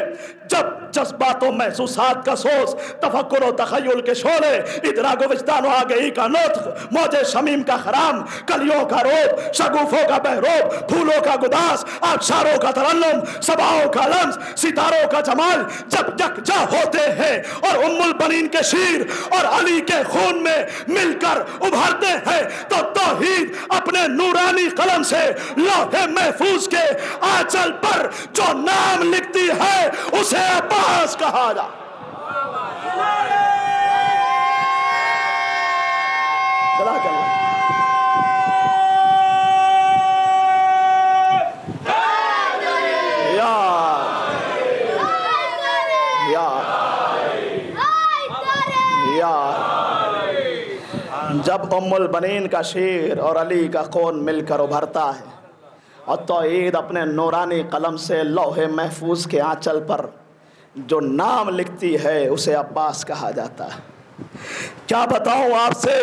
Speaker 3: جب جذبات و محسوسات کا سوز، تفکر و تخیل کے شعلے، ادراک و وجدان و آگہی کا نطق، موج شمیم کا خرام، کلیوں کا روب، شگوفوں کا بہروب، پھولوں کا گداس، آبشاروں کا ترنم، صباؤں کا لمس، ستاروں کا جمال جب یکجا ہوتے ہیں اور ام البنین کے شیر اور علی کے خون میں مل کر ابھرتے ہیں تو توحید اپنے نورانی قلم سے لوح محفوظ کے آنچل پر جو نام لکھتی ہے اسے عباس کہا جا۔ جب ام البنین کا شیر اور علی کا خون مل کر ابھرتا ہے اور توحید اپنے نورانی قلم سے لوح محفوظ کے آنچل پر جو نام لکھتی ہے اسے عباس کہا جاتا ہے۔ کیا بتاؤں آپ سے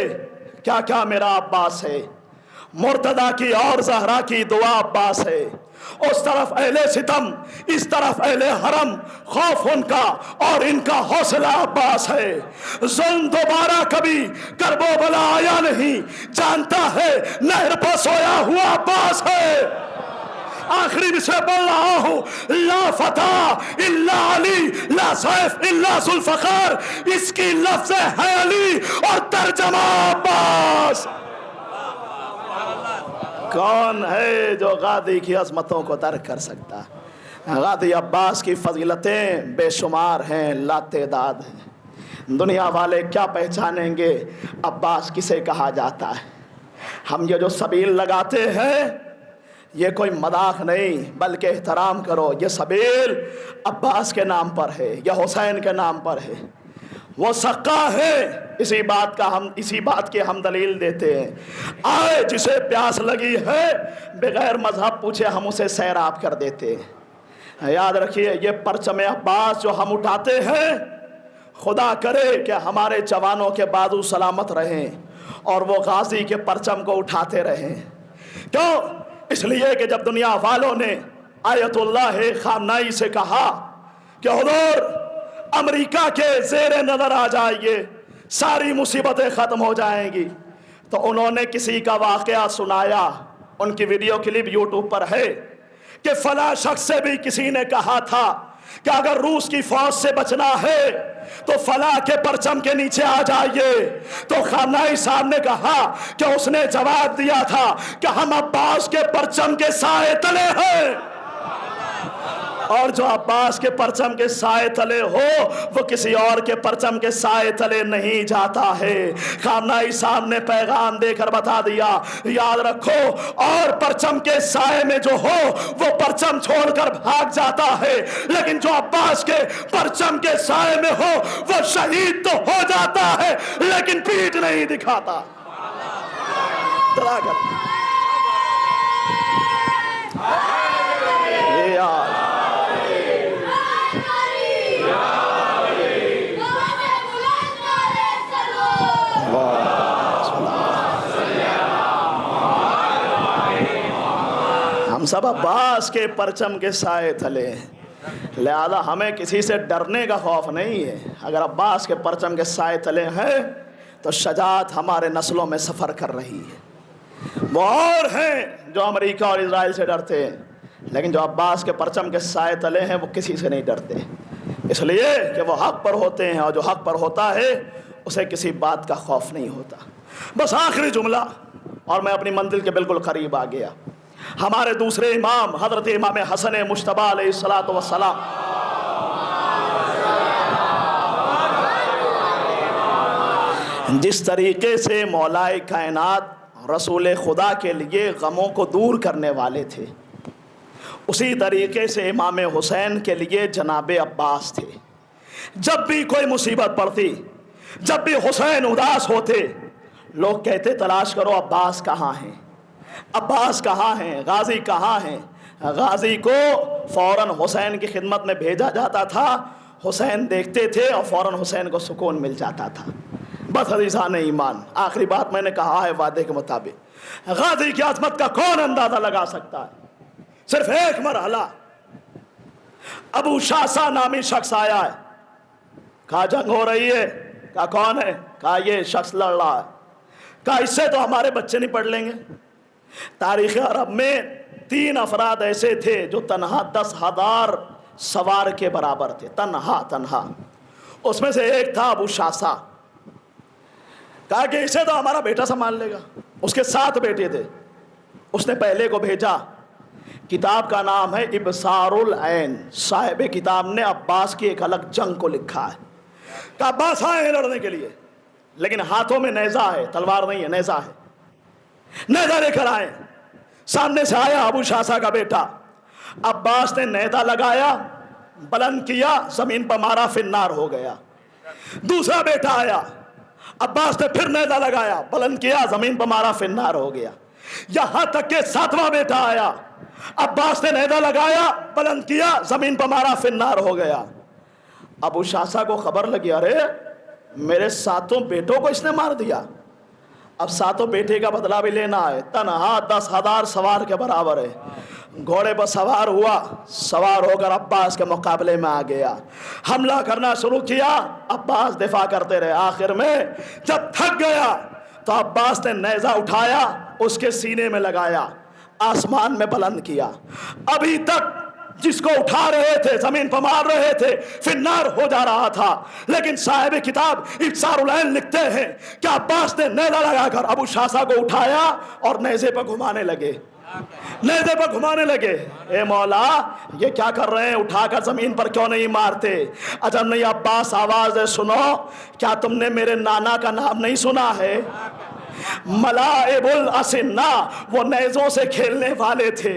Speaker 3: کیا کیا میرا عباس ہے۔ مرتضیٰ کی اور زہرا کی دعا عباس ہے، اس طرف اہل ستم اس طرف اہل حرم، خوف ان کا اور ان کا حوصلہ عباس ہے۔ ظلم دوبارہ کبھی کرب و بلا آیا نہیں، جانتا ہے نہر پر سویا ہوا عباس ہے۔ آخری سے بول رہا ہوں، لا فتح الا علی، لا سیف الا ذوالفقار، اس کی لفظ ہے علی اور ترجمہ عباس۔ کون ہے جو غازی کی عظمتوں کو درک کر سکتا؟ غازی عباس کی فضیلتیں بے شمار ہیں، لا تعداد ہیں۔ دنیا والے کیا پہچانیں گے عباس کسے کہا جاتا ہے؟ ہم یہ جو سبیل لگاتے ہیں یہ کوئی مذاق نہیں بلکہ احترام کرو، یہ سبیل عباس کے نام پر ہے، یہ حسین کے نام پر ہے، وہ سقا ہے۔ اسی بات کی ہم دلیل دیتے ہیں۔ آئے جسے پیاس لگی ہے بغیر مذہب پوچھے ہم اسے سیراب کر دیتے ہیں۔ یاد رکھیے یہ پرچم عباس جو ہم اٹھاتے ہیں، خدا کرے کہ ہمارے جوانوں کے بازو سلامت رہیں اور وہ غازی کے پرچم کو اٹھاتے رہیں۔ کیوں؟ اس لیے کہ جب دنیا والوں نے آیت اللہ خامنائی سے کہا کہ حضور امریکہ کے زیر نظر آ جائیے ساری مصیبتیں ختم ہو جائیں گی، تو انہوں نے کسی کا واقعہ سنایا، ان کی ویڈیو کلپ یوٹیوب پر ہے کہ فلاں شخص سے بھی کسی نے کہا تھا کہ اگر روس کی فوج سے بچنا ہے تو فلاں کے پرچم کے نیچے آ جائیے، تو خامنائی صاحب نے کہا کہ اس نے جواب دیا تھا کہ ہم عباس کے پرچم کے سائے تلے ہیں، اور جو عباس کے پرچم کے سائے تلے ہو وہ کسی اور کے پرچم کے سائے تلے نہیں جاتا ہے۔ خامنائی صاحب نے پیغام دے کر بتا دیا، یاد رکھو، اور پرچم کے سائے میں جو ہو وہ پرچم چھوڑ کر بھاگ جاتا ہے، لیکن جو عباس کے پرچم کے سائے میں ہو وہ شہید تو ہو جاتا ہے لیکن پیٹھ نہیں دکھاتا۔ ہم سب عباس کے پرچم کے سائے تلے ہیں، لہذا ہمیں کسی سے ڈرنے کا خوف نہیں ہے۔ اگر عباس کے پرچم کے سائے تلے ہیں تو شجاعت ہمارے نسلوں میں سفر کر رہی ہے۔ وہ اور ہیں جو امریکہ اور اسرائیل سے ڈرتے ہیں، لیکن جو عباس کے پرچم کے سائے تلے ہیں وہ کسی سے نہیں ڈرتے، اس لیے کہ وہ حق پر ہوتے ہیں، اور جو حق پر ہوتا ہے اسے کسی بات کا خوف نہیں ہوتا۔ بس آخری جملہ اور میں اپنی منزل کے بالکل قریب آ گیا۔ ہمارے دوسرے امام حضرت امام حسن مجتبی علیہ الصلوۃ والسلام جس طریقے سے مولائے کائنات رسول خدا کے لیے غموں کو دور کرنے والے تھے، اسی طریقے سے امام حسین کے لیے جناب عباس تھے۔ جب بھی کوئی مصیبت پڑتی، جب بھی حسین اداس ہوتے، لوگ کہتے تلاش کرو عباس کہاں ہیں، عباس کہاں ہیں، غازی کہاں ہیں۔ غازی کو فوراً حسین کی خدمت میں بھیجا جاتا تھا، حسین دیکھتے تھے اور فوراً حسین کو سکون مل جاتا تھا۔ بس عزیزان ایمان، آخری بات میں نے کہا ہے وعدے کے مطابق، غازی کی عظمت کا کون اندازہ لگا سکتا ہے؟ صرف ایک مرحلہ، ابو شاسا نامی شخص آیا ہے، کہا جنگ ہو رہی ہے، کہا کون ہے؟ کہا یہ شخص لڑ رہا ہے۔ کہا اس سے تو ہمارے بچے نہیں پڑھ لیں گے۔ تاریخ عرب میں 3 افراد ایسے تھے جو تنہا 10,000 سوار کے برابر تھے، تنہا۔ اس میں سے ایک تھا ابو شاسا۔ کہا کہ اسے تو ہمارا بیٹا سنبھال لے گا۔ اس کے 7 بیٹے تھے، اس نے پہلے کو بھیجا۔ کتاب کا نام ہے ابصار العین، صاحب کتاب نے عباس کی ایک الگ جنگ کو لکھا ہے۔ کہا عباس آئے ہیں لڑنے کے لیے، لیکن ہاتھوں میں نیزہ ہے، تلوار نہیں ہے، نیزہ ہے۔ نیزہ لے کر آئے، سامنے سے آیا ابو شاسا کا بیٹا۔ عباس نے نیزہ لگایا، بلند کیا، زمین پر مارا، فی النار ہو گیا۔ دوسرا بیٹا آیا، عباس نے پھر نیزہ لگایا، بلند کیا، زمین پر مارا، فی النار ہو گیا۔ یہاں تک کہ 7واں بیٹا آیا، عباس نے نیزہ لگایا، بلند کیا، زمین پر مارا، فی النار ہو گیا۔ ابو شاسا کو خبر لگی، ارے میرے 7 بیٹوں کو اس نے مار دیا، اب 7 بیٹے کا بدلہ بھی لینا ہے۔ تنہا 10,000 سوار کے برابر ہے۔ گھوڑے پر سوار ہوا، سوار ہو کر عباس کے مقابلے میں آ گیا، حملہ کرنا شروع کیا۔ عباس دفاع کرتے رہے، آخر میں جب تھک گیا تو عباس نے نیزہ اٹھایا، اس کے سینے میں لگایا، آسمان میں بلند کیا۔ ابھی تک جس کو اٹھا رہے تھے، زمین پر مار رہے تھے، فی النار ہو جا رہا تھا، لیکن صاحب کتاب ابصار العین لکھتے ہیں کہ عباس نے نیزہ لگا کر ابو شاسا کو اٹھایا اور نیزے پر گھمانے لگے، نیزے پر گھمانے لگے۔ اے مولا، یہ کیا کر رہے ہیں؟ اٹھا کر زمین پر کیوں نہیں مارتے؟ عجب نہیں عباس، آواز ہے سنو، کیا تم نے میرے نانا کا نام نہیں سنا ہے؟ ملائب الاسنا، وہ نیزوں سے کھیلنے والے تھے،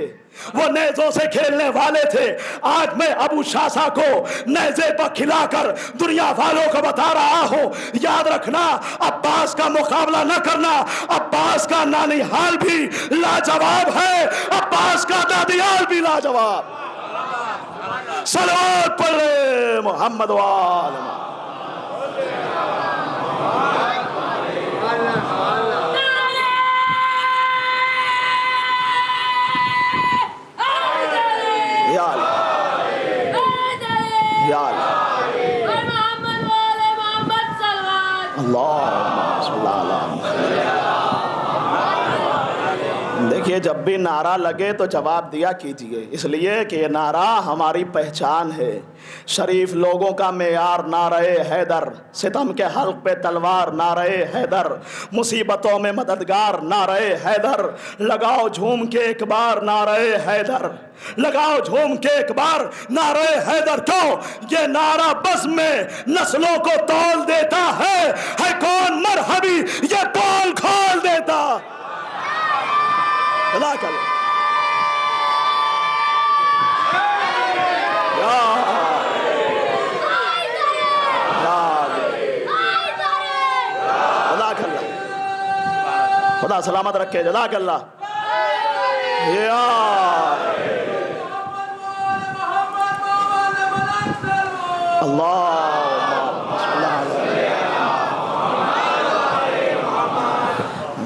Speaker 3: وہ نیزوں سے کھیلنے والے تھے۔ آج میں ابو شاسا کو نیزے پر کھلا کر دنیا والوں کو بتا رہا ہوں، یاد رکھنا، عباس کا مقابلہ نہ کرنا۔ عباس کا نانیحال بھی لاجواب ہے، عباس کا دادیال بھی لاجواب۔ صلوات پڑھے محمد وآل محمد۔ یا اللہ، یا اللہ، اللہم صلی اللہ علیہ۔ دیکھیے، جب بھی نعرہ لگے تو جواب دیا کیجئے، اس لیے کہ یہ نعرہ ہماری پہچان ہے۔ شریف لوگوں کا معیار نعرہ حیدر، ستم کے حلق پہ تلوار نعرہ حیدر، مصیبتوں میں مددگار نعرہ حیدر۔ لگاؤ جھوم کے ایک بار نعرہ حیدر، لگاؤ جھوم کے ایک بار نعرہ حیدر۔ کیوں؟ یہ نعرہ بزم میں نسلوں کو تول دیتا ہے کون مرحبی یہ پول کھول دیتا۔ اللہ کرو خدا سلامت رکھے، جزاک اللہ۔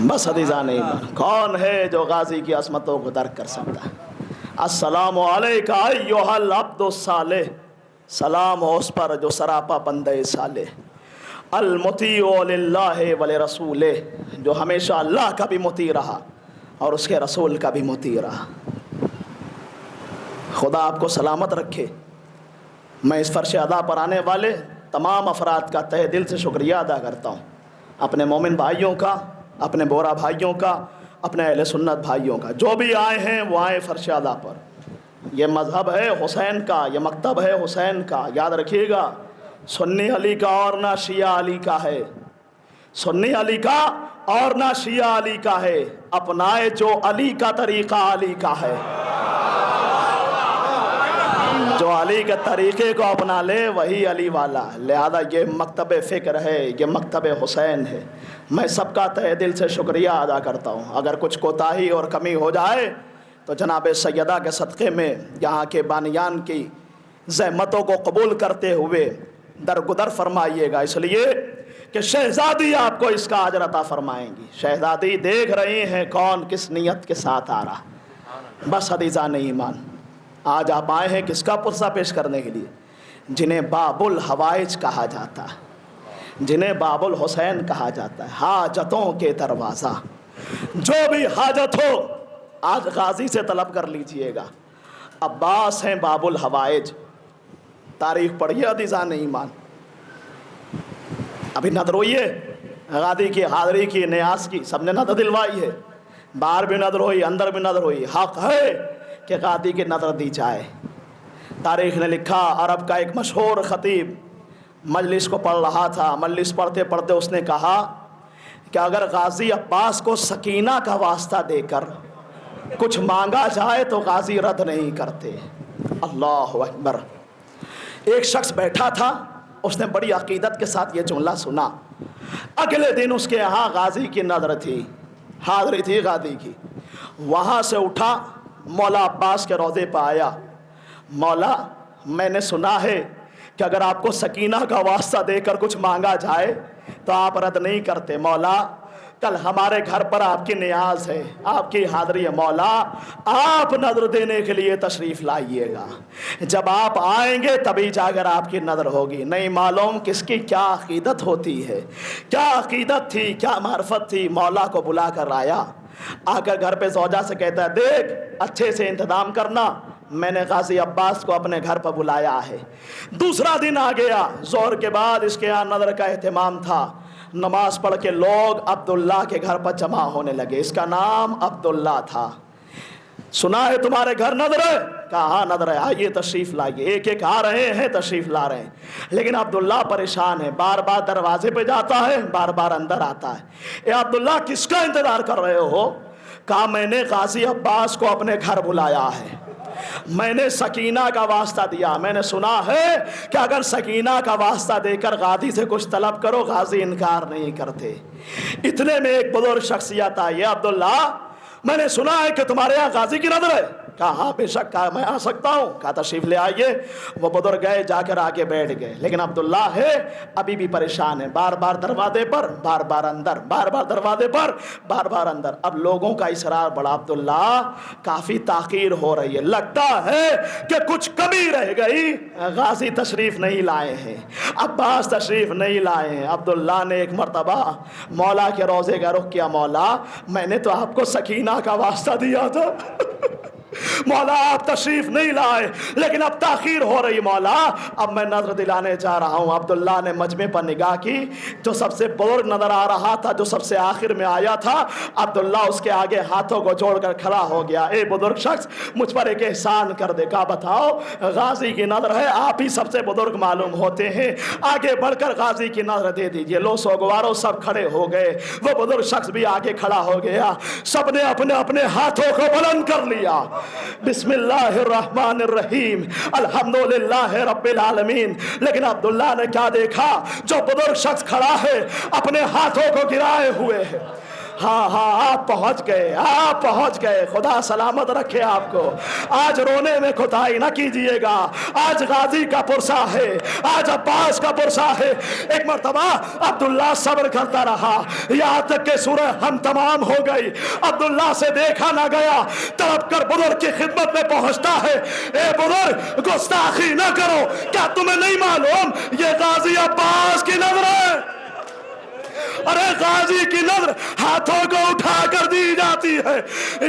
Speaker 3: بس عزیزان ایمان، کون ہے جو غازی کی عظمتوں کو درک کر سکتا ہے؟ السلام علیکہ ایھا العبد الصالح، سلام ہو اس پر جو سراپا بندے صالح، المطیع للہ ولرسولہ، جو ہمیشہ اللہ کا بھی مطیع رہا اور اس کے رسول کا بھی مطیع رہا۔ خدا آپ کو سلامت رکھے۔ میں اس فرش ادا پر آنے والے تمام افراد کا تہ دل سے شکریہ ادا کرتا ہوں، اپنے مومن بھائیوں کا، اپنے بورا بھائیوں کا، اپنے اہل سنت بھائیوں کا، جو بھی آئے ہیں وہ آئے فرش اعلیٰ پر. یہ مذہب ہے حسین کا، یہ مکتب ہے حسین کا. یاد رکھیے گا، سنی علی کا اور نہ شیعہ علی کا ہے، سنی علی کا اور نہ شیعہ علی کا ہے. اپنائے جو علی کا طریقہ علی کا ہے، جو علی کے طریقے کو اپنا لے وہی علی والا. لہذا یہ مکتب فکر ہے، یہ مکتب حسین ہے. میں سب کا تہ دل سے شکریہ ادا کرتا ہوں. اگر کچھ کوتاہی اور کمی ہو جائے تو جناب سیدہ کے صدقے میں یہاں کے بانیان کی زحمتوں کو قبول کرتے ہوئے درگزر فرمائیے گا، اس لیے کہ شہزادی آپ کو اس کا اجر عطا فرمائیں گی. شہزادی دیکھ رہی ہیں کون کس نیت کے ساتھ آ رہا. بس عزیزان ایمان، آج آپ آئے ہیں کس کا پرسہ پیش کرنے کے لیے؟ جنہیں باب الحوائج کہا جاتا ہے، جنہیں باب الحسین کہا جاتا ہے، حاجتوں کے دروازہ. جو بھی حاجت ہو آج غازی سے طلب کر لیجئے گا. عباس ہیں باب الحوائج. تاریخ پڑھیے عزیزان ایمان. ابھی نظر ہوئی ہے غازی کی حاضری کی، نیاز کی، سب نے نظر دلوائی ہے. باہر بھی نظر ہوئی، اندر بھی نظر ہوئی. حق ہے کہ غازی کی نظر دی جائے. تاریخ نے لکھا، عرب کا ایک مشہور خطیب مجلس کو پڑھ رہا تھا. مجلس پڑھتے پڑھتے اس نے کہا کہ اگر غازی عباس کو سکینہ کا واسطہ دے کر کچھ مانگا جائے تو غازی رد نہیں کرتے. اللہ اکبر. ایک شخص بیٹھا تھا، اس نے بڑی عقیدت کے ساتھ یہ جملہ سنا. اگلے دن اس کے یہاں غازی کی نظر تھی، حاضری تھی غازی کی. وہاں سے اٹھا، مولا عباس کے روضے پہ آیا. مولا، میں نے سنا ہے کہ اگر آپ کو سکینہ کا واسطہ دے کر کچھ مانگا جائے تو آپ رد نہیں کرتے. مولا، کل ہمارے گھر پر آپ کی نیاز ہے، آپ کی حاضری ہے. مولا، آپ نظر دینے کے لیے تشریف لائیے گا. جب آپ آئیں گے تبھی جا کر آپ کی نظر ہوگی. نہیں معلوم کس کی کیا عقیدت ہوتی ہے، کیا عقیدت تھی، کیا معرفت تھی. مولا کو بلا کر آیا. آ کر گھر پہ زوجہ سے کہتا ہے، دیکھ اچھے سے انتظام کرنا، میں نے غازی عباس کو اپنے گھر پر بلایا ہے. دوسرا دن آ گیا. ظہر کے بعد اس کے یہاں نظر کا اہتمام تھا. نماز پڑھ کے لوگ عبداللہ کے گھر پر جمع ہونے لگے. اس کا نام عبداللہ تھا. سنا ہے تمہارے گھر نظر ہے؟ کہا ہاں نظر ہے. آئیے تشریف لائیے. ایک ایک آ رہے ہیں، تشریف لا رہے ہیں. لیکن عبداللہ پریشان ہے، بار بار دروازے پہ جاتا ہے، بار بار اندر آتا ہے. اے عبداللہ، کس کا انتظار کر رہے ہو؟ کہا میں نے غازی عباس کو اپنے گھر بلایا ہے، میں نے سکینہ کا واسطہ دیا. میں نے سنا ہے کہ اگر سکینہ کا واسطہ دے کر غازی سے کچھ طلب کرو غازی انکار نہیں کرتے. اتنے میں ایک بزرگ شخصیت آئی. عبداللہ، میں نے سنا ہے کہ تمہارے یہاں غازی کی نظر ہے. کہا ہاں بے شک. کہا میں آ سکتا ہوں. کہا تشریف لے آئیے. وہ بزرگ گئے، جا کر آگے بیٹھ گئے. لیکن عبداللہ ہے ابھی بھی پریشان ہے. بار بار دروازے پر، بار بار اندر، بار بار دروازے پر، بار بار اندر. اب لوگوں کا اصرار بڑا. عبداللہ، کافی تاخیر ہو رہی ہے، لگتا ہے کہ کچھ کمی رہ گئی. غازی تشریف نہیں لائے ہیں، عباس تشریف نہیں لائے ہیں. عبداللہ نے ایک مرتبہ مولا کے روضے کا رخ کیا. مولا، میں نے تو آپ کو سکینہ کا واسطہ دیا تھا، مولا آپ تشریف نہیں لائے، لیکن اب تاخیر ہو رہی. مولا، اب میں نظر دلانے جا رہا ہوں. عبداللہ نے مجمع پر نگاہ کی. جو سب سے بزرگ نظر آ رہا تھا، جو سب سے آخر میں آیا تھا، عبداللہ اس کے آگے ہاتھوں کو جوڑ کر کھڑا ہو گیا. اے بزرگ شخص، مجھ پر ایک احسان کر دے. کہا بتاؤ. غازی کی نظر ہے، آپ ہی سب سے بزرگ معلوم ہوتے ہیں، آگے بڑھ کر غازی کی نظر دے دیجئے. لو سوگوارو سب کھڑے ہو گئے. وہ بزرگ شخص بھی آگے کھڑا ہو گیا. سب نے اپنے اپنے ہاتھوں کو بلند کر لیا. بسم اللہ الرحمن الرحیم، الحمدللہ رب العالمین. لیکن عبداللہ نے کیا دیکھا؟ جو بزرگ شخص کھڑا ہے اپنے ہاتھوں کو گرائے ہوئے ہے. ہاں ہاں، آپ پہنچ گئے، آپ پہنچ گئے. خدا سلامت رکھے آپ کو. آج رونے میں کوتاہی نہ کیجئے گا. آج غازی کا پرسہ ہے، آج عباس کا پرسہ ہے. ایک مرتبہ عبداللہ صبر کرتا رہا یہاں تک کہ سورہ ہم تمام ہو گئی. عبداللہ سے دیکھا نہ گیا. تڑپ کر بزرگ کی خدمت میں پہنچتا ہے. اے بزرگ، گستاخی نہ کرو. کیا تمہیں نہیں معلوم یہ غازی عباس کی نظر ہے؟ ارے غازی کی نظر ہاتھوں کو اٹھا کر دی جاتی ہے.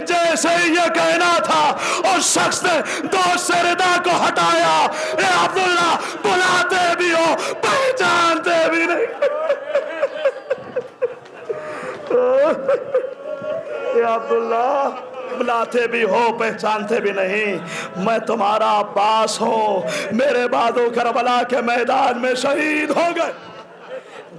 Speaker 3: جیسے یہ کہنا تھا اس شخص نے دوست سے ردا کو ہٹایا. اے عبداللہ، بلاتے بھی ہو پہچانتے بھی نہیں. یا عبداللہ بلاتے بھی ہو پہچانتے بھی نہیں، میں تمہارا عباس ہوں، میرے بادو کربلا کے میدان میں شہید ہو گئے۔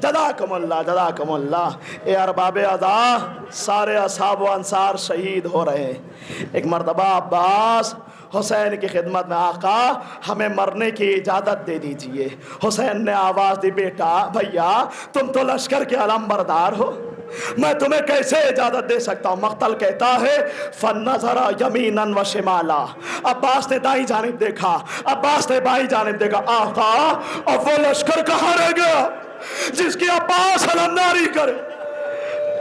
Speaker 3: جزاکم اللہ جزاکم اللہ۔ اے ارباب ادا، سارے اصحاب و انصار شہید ہو رہے ہیں۔ ایک مرتبہ عباس حسین کی خدمت میں، آقا ہمیں مرنے کی اجازت دے دیجئے۔ حسین نے آواز دی، بیٹا بھیا تم تو لشکر کے علم بردار ہو، میں تمہیں کیسے اجازت دے سکتا ہوں؟ مقتل کہتا ہے فَنَّظَرَ يَمِينًا وَشِمَالًا، عباس نے دائیں جانب دیکھا، عباس نے بائیں جانب دیکھا۔ آقا اب وہ لشکر کہاں رہ گیا جس کی عباس علمداری کرے؟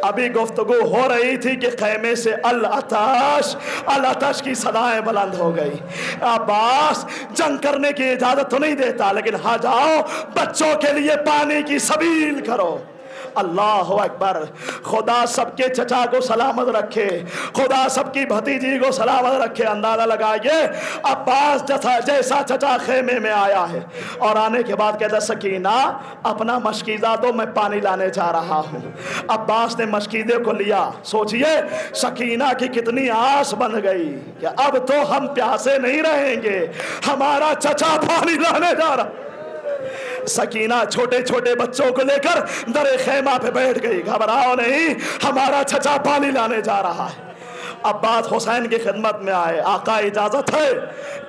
Speaker 3: ابھی گفتگو ہو رہی تھی کہ خیمے سے العطش العطش کی صدائیں بلند ہو گئی۔ عباس جنگ کرنے کی اجازت تو نہیں دیتا، لیکن ہاں جاؤ بچوں کے لیے پانی کی سبیل کرو۔ اللہ اکبر۔ خدا سب کے چچا کو سلامت رکھے، خدا سب کی بھتیجی کو سلامت رکھے۔ اندازہ لگائیے عباس جیسا چچا خیمے میں آیا ہے اور آنے کے بعد کہتا سکینہ اپنا مشکیزہ دو، میں پانی لانے جا رہا ہوں۔ عباس نے مشکیزے کو لیا۔ سوچئے سکینہ کی کتنی آس بن گئی کہ اب تو ہم پیاسے نہیں رہیں گے، ہمارا چچا پانی لانے جا رہا۔ سکینہ چھوٹے چھوٹے بچوں کو لے کر در خیمہ پہ بیٹھ گئی، گھبراؤ نہیں، ہمارا چچا پانی لانے جا رہا ہے۔ عباس حسین کی خدمت میں آئے، آقا اجازت ہے؟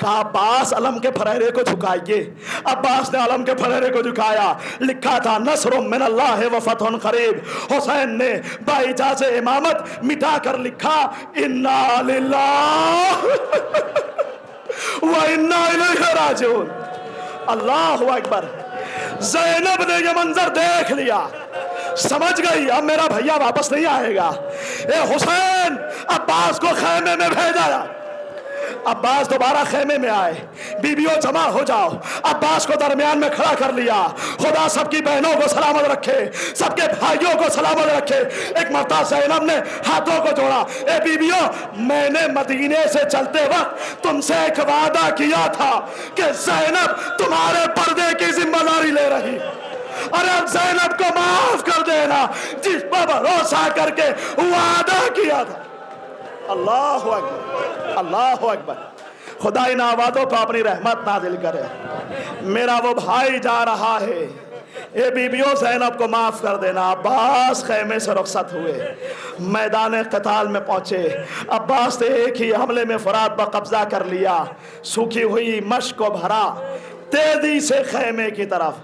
Speaker 3: کہا عباس علم کے پھریرے کو جھکائیے۔ عباس نے علم کے پھریرے کو جھکایا، لکھا تھا نصر من اللہ و فتح قریب۔ حسین نے بااجازہ امامت مٹا کر لکھا انا للہ و انا الیہ راجعون۔ اللہ اکبر۔ زینب نے یہ منظر دیکھ لیا، سمجھ گئی اب میرا بھیا واپس نہیں آئے گا۔ اے حسین عباس کو خیمے میں بھیجا۔ عباس دوبارہ خیمے میں آئے، بیویوں جمع ہو جاؤ۔ عباس کو درمیان میں کھڑا کر لیا۔ خدا سب کی بہنوں کو سلامت رکھے، سب کے بھائیوں کو سلامت رکھے۔ ایک مرتبہ زینب نے ہاتھوں کو جوڑا، اے بیویوں میں نے مدینے سے چلتے وقت تم سے ایک وعدہ کیا تھا کہ زینب تمہارے پردے کی ذمہ داری لے رہی، اور اب زینب کو معاف کر دینا جس پر بھروسہ کر کے وعدہ کیا تھا۔ اللہ اکبر اللہ اکبر۔ خدا ان آوازوں پر اپنی رحمت نازل کرے۔ میرا وہ بھائی جا رہا ہے، اے بیبیوں زینب کو معاف کر دینا۔ عباس خیمے سے رخصت ہوئے، میدان قتال میں پہنچے۔ عباس نے ایک ہی حملے میں فرات پر قبضہ کر لیا، سوکھی ہوئی مشک کو بھرا، تیزی سے خیمے کی طرف۔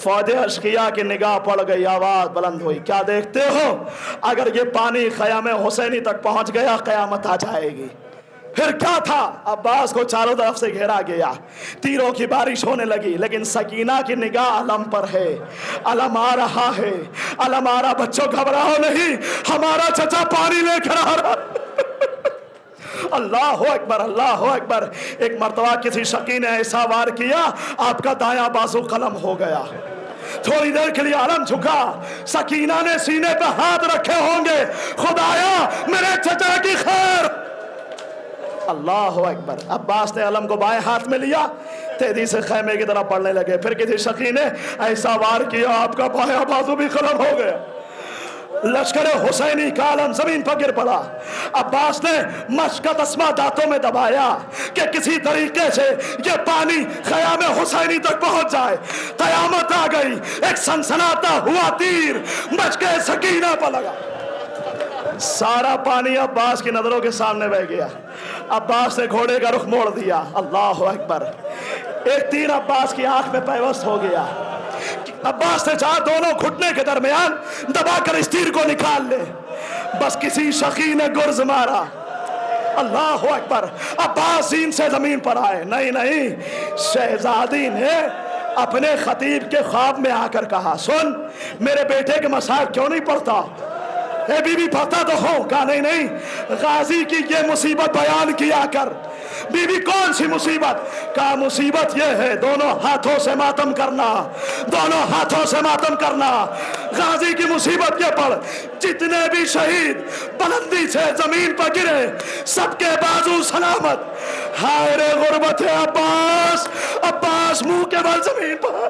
Speaker 3: فوج اشقیاء کی نگاہ پڑ گئی، آواز بلند ہوئی، کیا دیکھتے ہو؟ اگر یہ پانی خیام حسینی تک پہنچ گیا قیامت آ جائے گی۔ پھر کیا تھا؟ عباس کو چاروں طرف سے گھیرا گیا، تیروں کی بارش ہونے لگی، لیکن سکینہ کی نگاہ علم پر ہے۔ علم آ رہا ہے، علم آ رہا، بچوں گھبراؤ نہیں، ہمارا چچا پانی لے کر آ رہا۔ اللہ اکبر اللہ اکبر۔ ایک مرتبہ کسی شقی نے ایسا وار کیا، آپ کا دایاں بازو قلم ہو گیا۔ تھوڑی دیر کے لیے علم جھکا، سکینہ نے سینے پہ ہاتھ رکھے ہوں گے، خدایا میرے چچا کی خیر۔ اللہ اکبر۔ عباس نے علم کو بائیں ہاتھ میں لیا، تیزی سے خیمے کی طرف بڑھنے لگے۔ پھر کسی شقی نے ایسا وار کیا، آپ کا بایاں بازو بھی قلم ہو گیا۔ لشکر حسینی کا علم زمین پر گر پڑا۔ عباس نے مشک کا تسمہ دانتوں میں دبایا کہ کسی طریقے سے یہ پانی خیام حسینی تک پہنچ جائے۔ قیامت آ گئی، ایک سنسناتا ہوا تیر مشک سکینہ پر لگا، سارا پانی عباس کی نظروں کے سامنے بہ گیا۔ عباس نے گھوڑے کا رخ موڑ دیا۔ اللہ اکبر۔ ایک تیر عباس کی آنکھ میں پیوست ہو گیا۔ عباس نے چاہا دونوں گھٹنے کے درمیان دبا کر اس تیر کو نکال لے، بس کسی شقی نے گرز مارا۔ اللہ اکبر۔ عباس زین سے زمین پر آئے، نہیں نہیں، شہزادی نے اپنے خطیب کے خواب میں آ کر کہا سن میرے بیٹے کے مسائل کیوں نہیں پڑھتا؟ اے بی بی پڑھتا تو ہو؟ کہا نہیں نہیں، غازی کی یہ مصیبت بیان کیا کر۔ بی بی کون سی مصیبت؟ کہا مصیبت یہ ہے دونوں ہاتھوں سے ماتم کرنا، دونوں ہاتھوں سے ماتم کرنا۔ غازی کی مصیبت یہ پڑھ، جتنے بھی شہید بلندی سے زمین پر گرے سب کے بازو سلامت۔ ہائے رے غربت عباس، عباس منہ کے بل زمین پر۔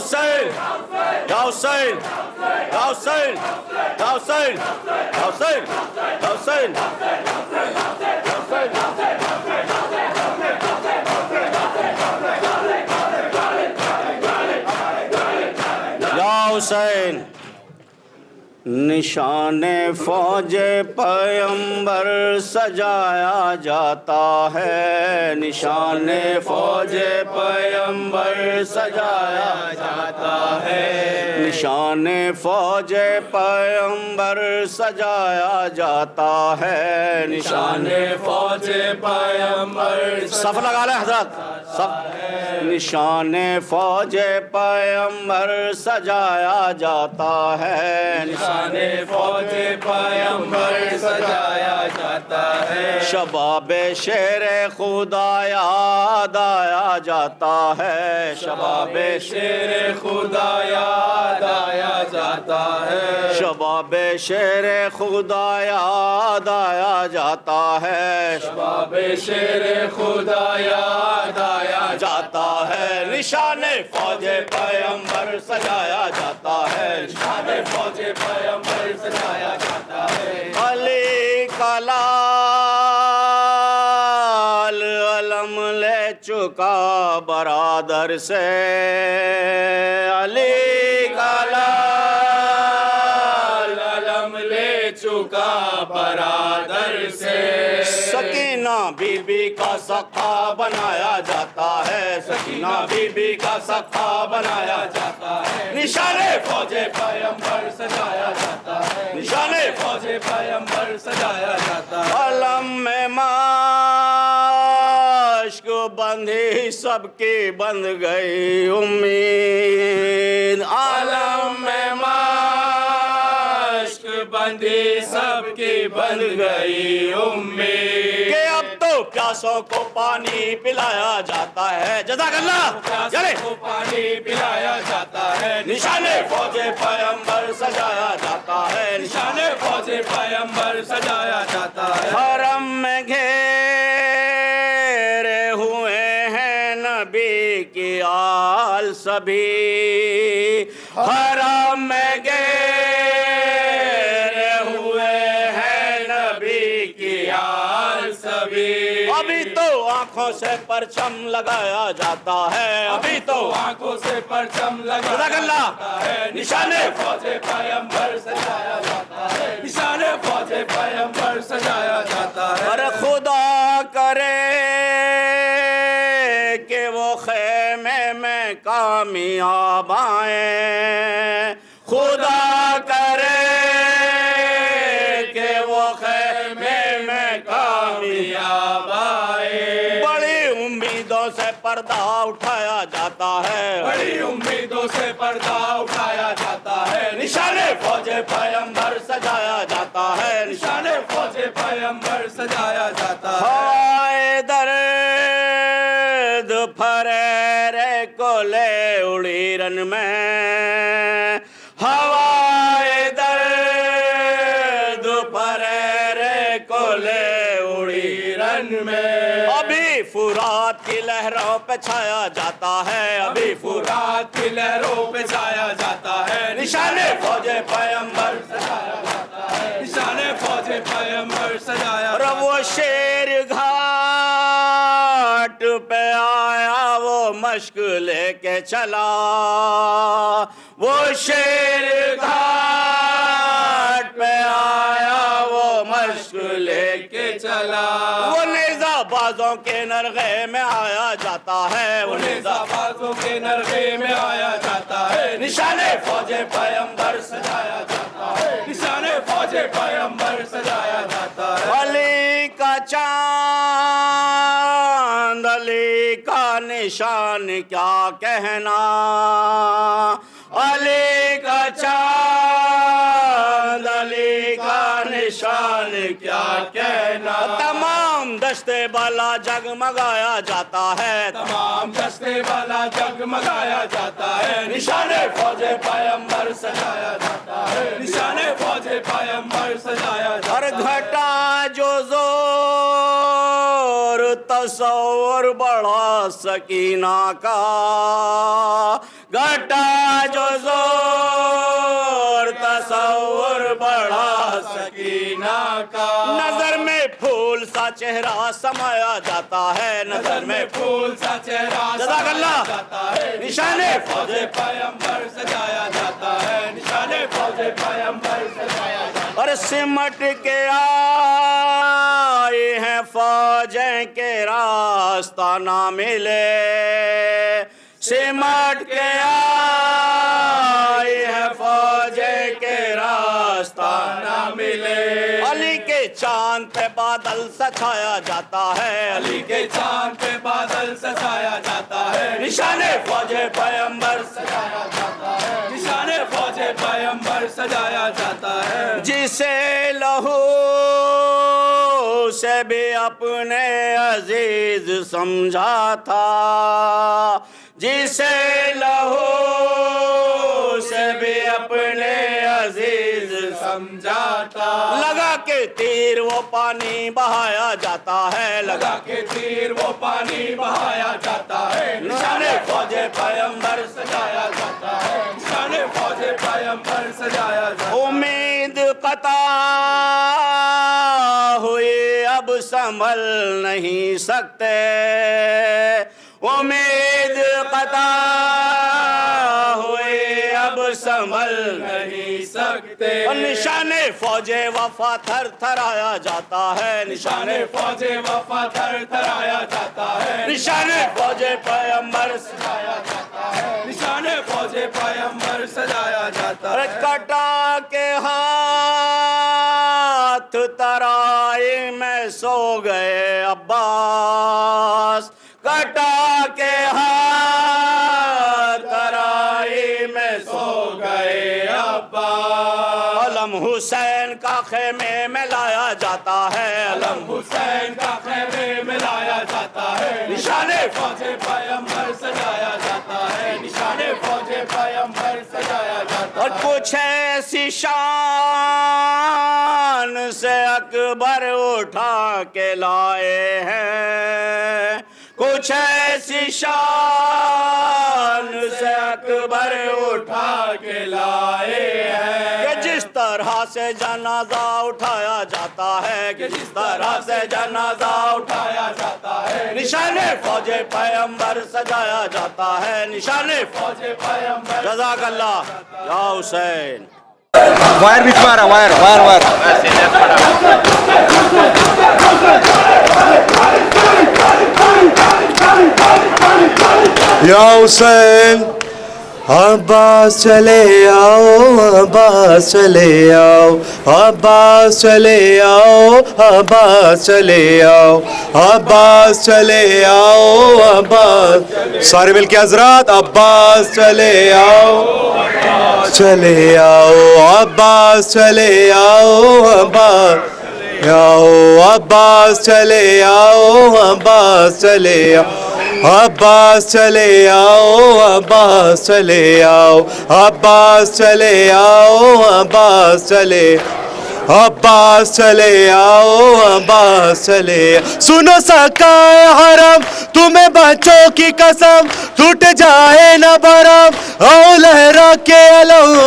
Speaker 2: حسین یا حسین یا حسین یا حسین یا حسین یا حسین نشان فوج پیمبر سجایا جاتا ہے نشان فوج پیمبر سجایا جاتا ہے نشان فوج پیمبر سجایا جاتا ہے نشان فوج پیمبر صف لگا لیں حضرات صف نشان فوج پیمبر سجایا جاتا ہے نشان فوج پیمبر سجایا جاتا ہے شباب شیر خدا یاد آیا جاتا ہے شباب شیر خدا یاد آیا جاتا ہے شباب شیر خدا یاد آیا جاتا ہے شباب شیر خدا یاد آیا جاتا ہے نشان فوج پیمبر سجایا جاتا ہے نشان فوج پیمبر سجایا جاتا ہے علی کا لال علم لے چکا برادر سے علی کا لال علم لے چکا برادر سے سکینہ بی بی کا سقا بنایا جاتا ہے سکینہ بی بی کا سقا بنایا جاتا ہے نشان فوج پیمبر سجایا جاتا ہے نشان فوج پیمبر سجایا جاتا ہے علم میں مشک بندھی سب کی بند گئی امید علم میں مشک بندھی سب کی بند گئی امید کہ اب تو پیاسوں کو پانی پلایا جاتا ہے جزاک اللہ پیاسوں کو پانی پلایا جاتا ہے نشان فوج پیمبر سجایا جاتا ہے نشان فوج پیمبر سجایا جاتا ہے حرم میں گھیرے ہوئے ہیں نبی کی آل سبھی حرم میں گھیرے ہوئے ہیں نبی کی آل سبھی ابھی تو آنکھوں سے پرچم لگایا جاتا ہے ابھی تو آنکھوں سے پرچم لگایا جاتا ہے نشان فوج پیمبر سجایا جاتا ہے نشان فوج پیمبر سجایا جاتا ہے اور خدا کرے کہ وہ خیمے میں کامیاب آئیں خدا کرے کہ وہ خیمے میں کامیاب آئے بڑی امیدوں سے پردہ اٹھایا جاتا ہے بڑی امیدوں سے پردہ اٹھایا جاتا ہے نشان فوج پیمبر سجایا جاتا ہے نشان فوج پیمبر سجایا جاتا ہے درد پھریرے کو لے اڑی رن میں ہوائے درد پھریرے کو لے اڑی رن میں ابھی فرات کی لہروں پہ چھایا جاتا ہے ابھی فرات کی لہروں پہ چھایا جاتا ہے نشان فوج پیمبر سجایا جاتا ہے نشان فوج پیمبر سجایا اور وہ شیر گھاٹ پہ آیا وہ مشک لے کے چلا وہ شیر گھاٹ پہ آیا وہ مشک لے کے چلا وہ نیزہ بازوں کے نرغے میں آیا جاتا ہے وہ نیزہ بازوں کے نرغے میں آیا جاتا ہے نشان فوج پیمبر سجایا جاتا ہے نشان فوج پیمبر سجایا جاتا ہے علی کا چاند علی کا نشان کیا کہنا علی کا چاند علی کا نشان کیا کہنا تمام دشتے بالا جگمگایا جاتا ہے تمام دشتے بالا جگمگایا جاتا ہے نشان فوج پیمبر سجایا جاتا ہے نشان فوج پیمبر سجایا جاتا ہے اور گھٹا جو زور تصور بڑھا سکینہ کا گھٹا جو زور تصور بڑھا سکینہ کا نظر میں پھول سا چہرہ سمایا جاتا ہے نظر میں پھول سا چہرہ جزاک اللہ نشان فوج پیغمبر سجایا جاتا ہے نشان فوج پیغمبر سجایا جاتا ہے اور سمٹ کے آئے ہیں فوجیں کے راستہ نہ ملے سمٹ کے آئے ہیں فوجیں کے راستہ نہ ملے علی کے چاند پہ بادل سجایا جاتا ہے علی کے چاند پہ بادل سجایا جاتا ہے نشان فوج پیغمبر سجایا جاتا ہے نشان فوج پیغمبر سجایا جاتا ہے جسے لہو سے بھی اپنے عزیز سمجھا تھا جسے لہو سے بھی اپنے عزیز سمجھا تھا لگا کے تیر وہ پانی بہایا جاتا ہے لگا کے تیر وہ پانی بہایا جاتا ہے نشان فوج پیغمبر سجایا جاتا ہے نشان فوج پیغمبر سجایا جاتا ہے امید قطع ہوئی اب سنبھل نہیں سکتے امید قطع ہوئی اب سنبھل نہیں سکتے نشان فوج وفا تھر تھرایا جاتا ہے نشان فوج وفا تھر تھرایا جاتا ہے نشان فوج پیغمبر سجایا جاتا ہے نشان فوج پیغمبر سجایا جاتا ہے کٹا کے ہاتھ ترائی میں سو گئے عباس کٹا کے ہاتھ ترائی میں سو گئے عباس علم حسین کا خیمے میں لایا جاتا ہے علم حسین کا خیمے میں لایا جاتا ہے نشان فوج پیغمبر سجایا جاتا ہے نشان فوج پیغمبر سجایا جاتا ہے اور کچھ ایسی شان سے اکبر اٹھا کے لائے ہیں کچھ ایسی شان سے اکبر اٹھا کے لائے ہیں کہ جس طرح سے جنازہ اٹھایا جاتا ہے کہ جس طرح سے جنازہ اٹھایا جاتا ہے نشان فوج پیغمبر سجایا جاتا ہے نشان فوج پیغمبر جزاک اللہ یا حسین
Speaker 4: وائر بیچ میں آ رہا وائر وائر وائر یا حسین عباس چلے آؤ عباس چلے آؤ عباس چلے آؤ عباس چلے آؤ عباس چلے آؤ عباس سارے مل کے حضرات عباس چلے آؤ چلے آؤ عباس چلے آؤ عباس آؤ عباس چلے آؤ عباس چلے آؤ عباس چلے آؤ عباس چلے آؤ عباس چلے آؤ عباس چلے عباس چلے آؤ عباس چلے سنو سکائے حرم تمہیں بچوں کی قسم ٹوٹ جائے نہ بھرم او لہرا کے علم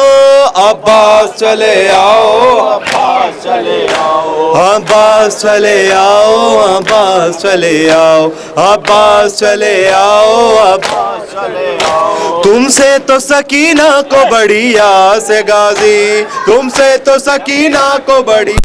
Speaker 4: عباس چلے آؤ عباس چلے آؤ عباس چلے آؤ عباس چلے آؤ عباس چلے آؤ عباس چلے آؤ تم سے تو سکینہ کو بڑی آس ہے غازی تم سے تو سکینہ کو بڑی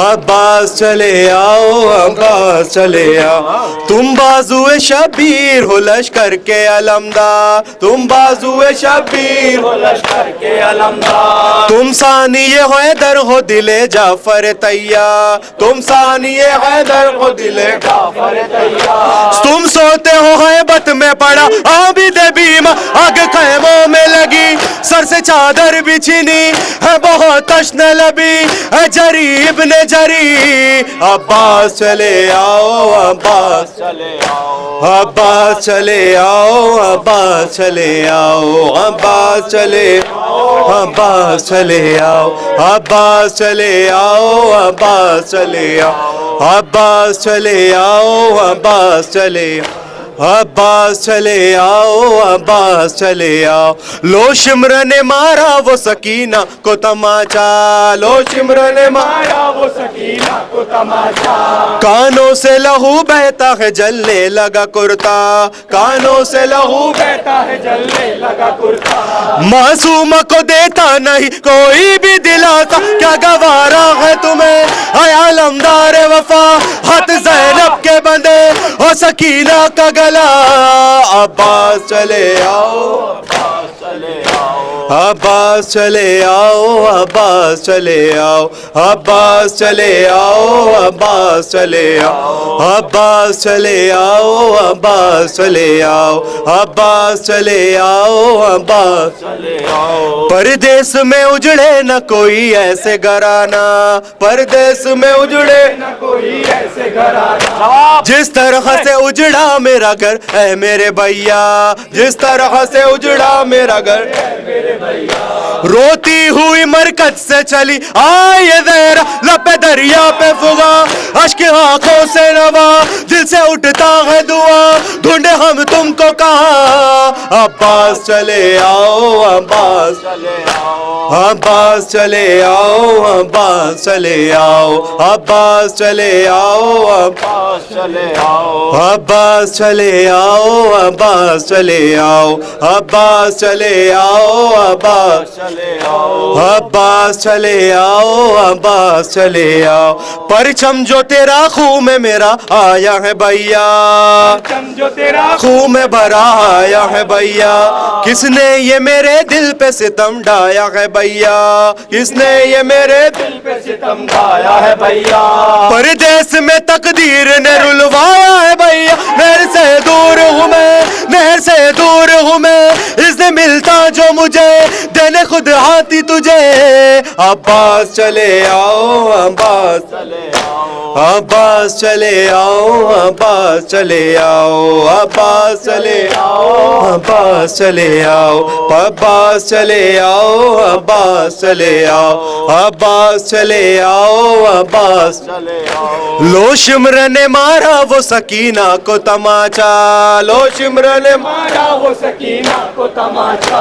Speaker 4: عباس چلے آؤ عباس چلے آؤ تم بازوئے شبیر ہو لشکر کے علمدار تم بازوئے شبیر ہو لشکر کے علمدار تم ثانی حیدر ہو دل جعفر تیار تم ثانی حیدر ہو دل جعفر تیار تم سوتے ہو ہیبت میں پڑا عابد بھیم آگ خیموں میں لگی سر سے چادر بچھنی ہے بہت تشن لبی ہے جری ابن جری عباس چلے آؤ عباس چلے آؤ عباس چلے آؤ عباس چلے آؤ عباس چلے عباس چلے آؤ عباس چلے آؤ عباس چلے آؤ عباس چلے آؤ عباس چلے عباس چلے آؤ عباس چلے آؤ لو شمر نے مارا وہ سکینہ کو تماچا لو شمر نے مارا وہ سکینہ کو تماچا کانوں سے لہو بہتا ہے جلنے لگا کرتا کانوں سے لہو بہتا ہے جلنے لگا کرتا معصوم کو دیتا نہیں کوئی بھی دلاتا کیا گوارا ہے تمہیں اے علمدار وفا ہاتھ زینب کے بندے اور سکینہ کا عباس چلے آؤ عباس چلے آؤ عباس چلے آؤ عباس چلے آؤ عباس چلے آؤ عباس چلے آؤ عباس چلے آؤ عباس چلے آؤ عباس چلے آؤ عباس چلے آؤ پردیس میں اجڑے نہ کوئی ایسے گھرانہ پردیس میں اجڑے نہ کوئی ایسے گھرانہ جس طرح سے اجڑا میرا گھر اے میرے بھیا جس طرح سے اجڑا میرا گھر اے میرے بھیا روتی ہوئی مرکز سے چلی آئے زہرا لب دریا پہ فغا اشک آنکھوں سے نوا دل سے اٹھتا ہے دعا ڈھونڈے ہم تم کو کہاں عباس چلے آؤ عباس چلے آؤ عباس چلے آؤ عباس چلے آؤ عباس چلے آؤ عباس چلے آؤ عباس چلے آؤ عباس چلے آؤ عباس چلے آؤ عباس چلے آؤ عباس چلے آؤ عباس چلے آؤ پرچم جو تیرا خون میں میرا آیا ہے بھیا پرچم جو تیرا خون میں بھرا آیا ہے بھیا کس نے یہ میرے دل پہ ستم ڈھایا ہے بھیا کس نے یہ میرے دل پہ ستم ڈھایا ہے بھیا پردیس میں تقدیر نے رلوایا ہے بھیا نہر سے دور ہوں میں نہر سے دور ہوں میں اس نے ملتا جو مجھے دینے خود ہاتھی تجھے عباس چلے آؤ عباس چلے آؤ عباس چلے آؤ عباس چلے آؤ عباس چلے آؤ عباس چلے آؤ عباس چلے آؤ عباس چلے آؤ عباس چلے آؤ عباس چلے آؤ لو شمر نے مارا وہ سکینہ کو تماچا لو شمر نے مارا وہ سکینہ کو تماچا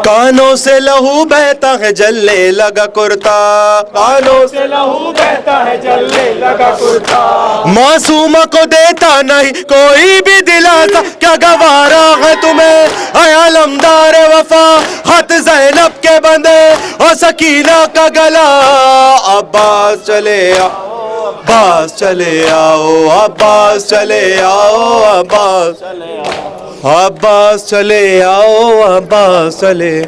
Speaker 4: کانوں سے لہو بہتا ہے جلنے لگا کرتا کانوں سے لہو بہتا ہے جلنے لگا کرتا معصومہ کو دیتا نہیں کوئی بھی دلاتا کیا گوارا ہے تمہیں اے علمدار وفا ہاتھ زینب کے بندے اور سکینہ کا گلا عباس چلے آؤ عباس چلے آؤ عباس چلے آؤ عباس چلے آؤ عباس چلے آؤ عباس چلے